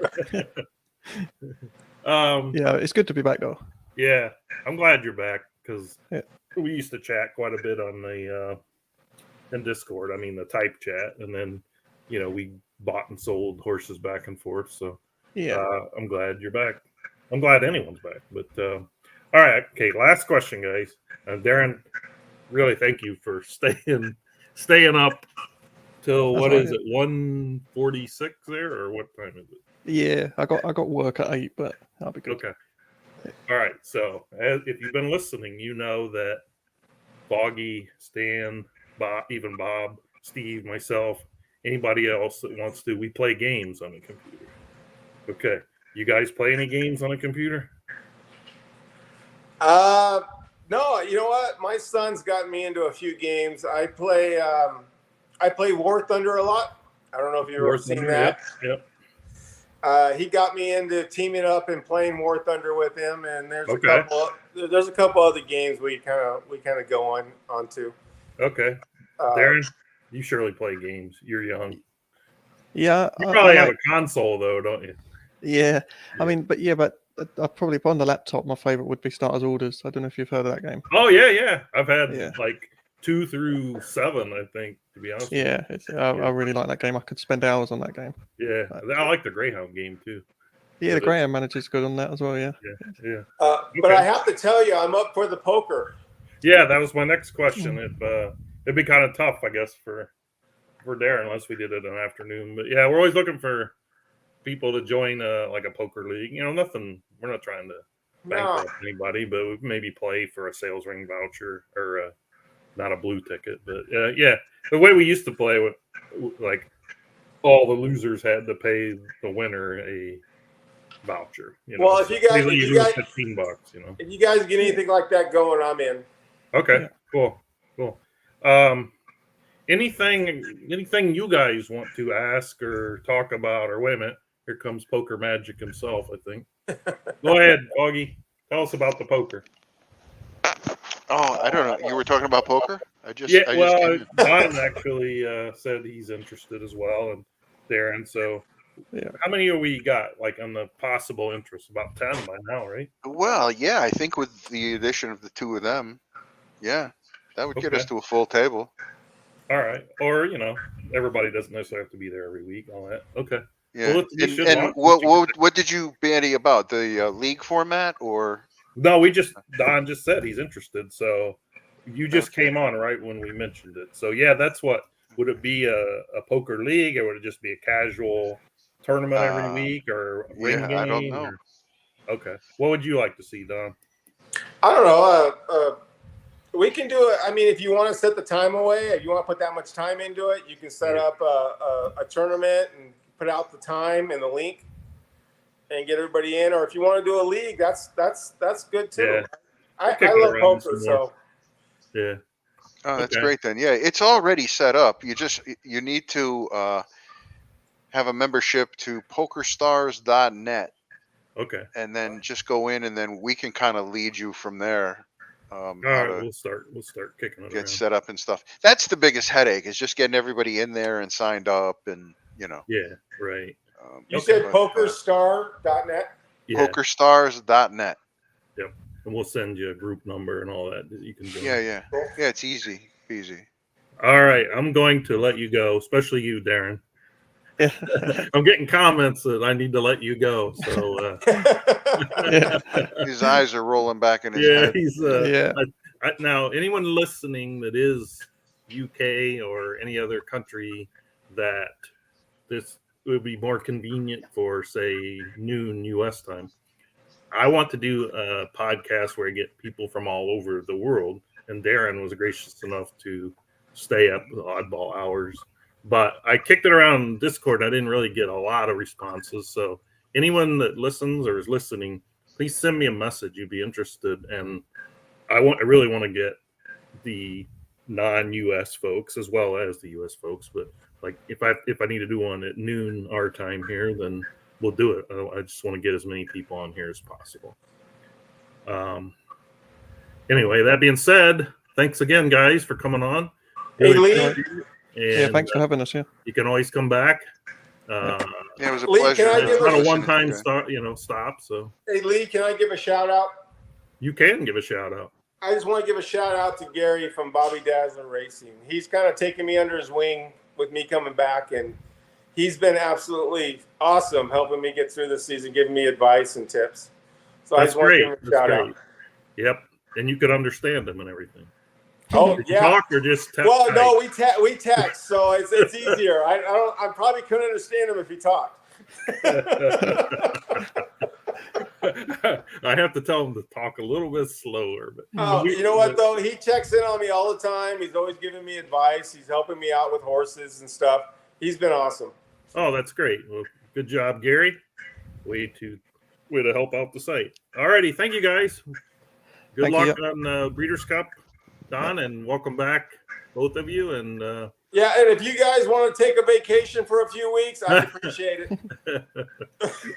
S2: Yeah, it's good to be back though.
S1: Yeah, I'm glad you're back because we used to chat quite a bit on the in Discord. I mean, the type chat, and then we bought and sold horses back and forth. So yeah, I'm glad you're back. I'm glad anyone's back. But all right, okay. Last question, guys. Darren, really thank you for staying up till what is it, 1:46 there, or what time is it?
S2: Yeah, I got work at 8, but that'll be good.
S1: Okay. All right. So if you've been listening, you know that Foggy, Stan, Bob, even Bob, Steve, myself, anybody else that wants to, we play games on a computer. Okay. You guys play any games on a computer?
S3: No, you know what? My son's got me into a few games. I play War Thunder a lot. I don't know if you've ever seen that.
S1: Yep.
S3: He got me into teaming up and playing War Thunder with him, and there's a couple other games we kind of go onto.
S1: Okay. Darren, you surely play games. You're young.
S2: Yeah.
S1: You probably have a console though, don't you?
S2: Yeah. I mean, but probably on the laptop, my favorite would be Starter's Orders. I don't know if you've heard of that game.
S1: Oh yeah. I've had like 2 through 7, I think, to be honest.
S2: Yeah, I really like that game. I could spend hours on that game.
S1: Yeah, I like the Greyhound game too.
S2: Yeah, the Greyhound Manager's good on that as well. Yeah.
S1: Okay.
S3: But I have to tell you, I'm up for the poker.
S1: Yeah, that was my next question. It'd be kind of tough, I guess, for Darren unless we did it in the afternoon. But yeah, we're always looking for people to join like a poker league. Nothing. We're not trying to bankrupt anybody, but we maybe play for a sales ring voucher or not a blue ticket. But yeah, the way we used to play with, like, all the losers had to pay the winner a voucher.
S3: Well, if you guys
S1: $15,
S3: if you guys get anything like that going, I'm in.
S1: Okay, cool. Anything you guys want to ask or talk about? Or wait a minute, here comes Poker Magic himself, I think. Go ahead, Augie. Tell us about the poker.
S4: Oh, I don't know. You were talking about poker?
S1: Don actually said he's interested as well, and Darren. So, how many have we got? Like on the possible interest, about 10 by now, right?
S4: Well, yeah, I think with the addition of the two of them, that would get us to a full table.
S1: All right, or everybody doesn't necessarily have to be there every week. All that, okay.
S4: Yeah.
S1: Well,
S4: what did you bandy about the league format or?
S1: No, Don just said he's interested. So you just came on right when we mentioned it. So yeah, that's what. Would it be a poker league, or would it just be a casual tournament every week, or a ring game?
S4: I don't know.
S1: Okay, what would you like to see, Don?
S3: I don't know. We can do it. I mean, if you want to set the time away, if you want to put that much time into it, you can set up a tournament and put out the time and the link and get everybody in. Or if you want to do a league, that's good too.
S1: Yeah.
S3: I love poker, so
S1: yeah.
S4: Oh, that's great then. Yeah, it's already set up. You need to have a membership to pokerstars.net.
S1: Okay.
S4: And then just go in, and then we can kind of lead you from there.
S1: All
S4: how
S1: right,
S4: to
S1: we'll start kicking it
S4: get
S1: around.
S4: set up and stuff. That's the biggest headache is just getting everybody in there and signed up and, you know.
S1: Yeah, right.
S3: You
S1: Okay.
S3: said pokerstar.net?
S1: Yeah,
S4: Pokerstars.net.
S1: yep. And we'll send you a group number and all that you can join.
S4: Yeah. Yeah, it's easy.
S1: All right, I'm going to let you go, especially you, Darren.
S2: Yeah.
S1: I'm getting comments that I need to let you go. So
S4: His eyes are rolling back in his
S1: yeah,
S4: head.
S1: he's
S2: Yeah.
S1: now anyone listening that is UK or any other country that this would be more convenient for, say, noon US time. I want to do a podcast where I get people from all over the world, and Darren was gracious enough to stay up the oddball hours. But I kicked it around Discord. I didn't really get a lot of responses. So anyone that listens or is listening, please send me a message. You'd be interested, and I really want to get the non-US folks as well as the US folks. But like if I need to do one at noon our time here, then we'll do it. I just want to get as many people on here as possible. Anyway, that being said, thanks again, guys, for coming on.
S3: Hey, Lee.
S2: Yeah, thanks for having us. Yeah,
S1: you can always come back.
S4: Yeah, it was a
S3: Lee,
S4: pleasure.
S3: can I give
S1: It's not a
S4: listening
S1: one-time
S4: today.
S1: stop. So
S3: Hey, Lee, can I give a shout out?
S1: you can give a shout out.
S3: I just want to give a shout out to Gary from Bobby Dazzler Racing. He's kind of taken me under his wing with me coming back, and he's been absolutely awesome helping me get through this season, giving me advice and tips. So I
S1: That's
S3: just want to
S1: great.
S3: give him a
S1: That's
S3: shout
S1: great.
S3: out.
S1: Yep, and you could understand them and everything.
S3: Oh,
S1: Did you
S3: yeah.
S1: talk or just text?
S3: Well, no, we text, so it's easier. I probably couldn't understand him if he talked.
S1: I have to tell him to talk a little bit slower. But
S3: Oh, you know what though? He checks in on me all the time. He's always giving me advice. He's helping me out with horses and stuff. He's been awesome.
S1: Oh, that's great. Well, good job, Gary. Way to help out the site. Alrighty, thank you guys. Good
S2: Thank
S1: luck
S2: you.
S1: on Breeders' Cup, Don, and welcome back, both of you. And
S3: Yeah, and if you guys want to take a vacation for a few weeks, I appreciate it.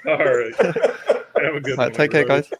S1: all right, have a good one.
S2: Take care,
S1: everybody.
S2: guys.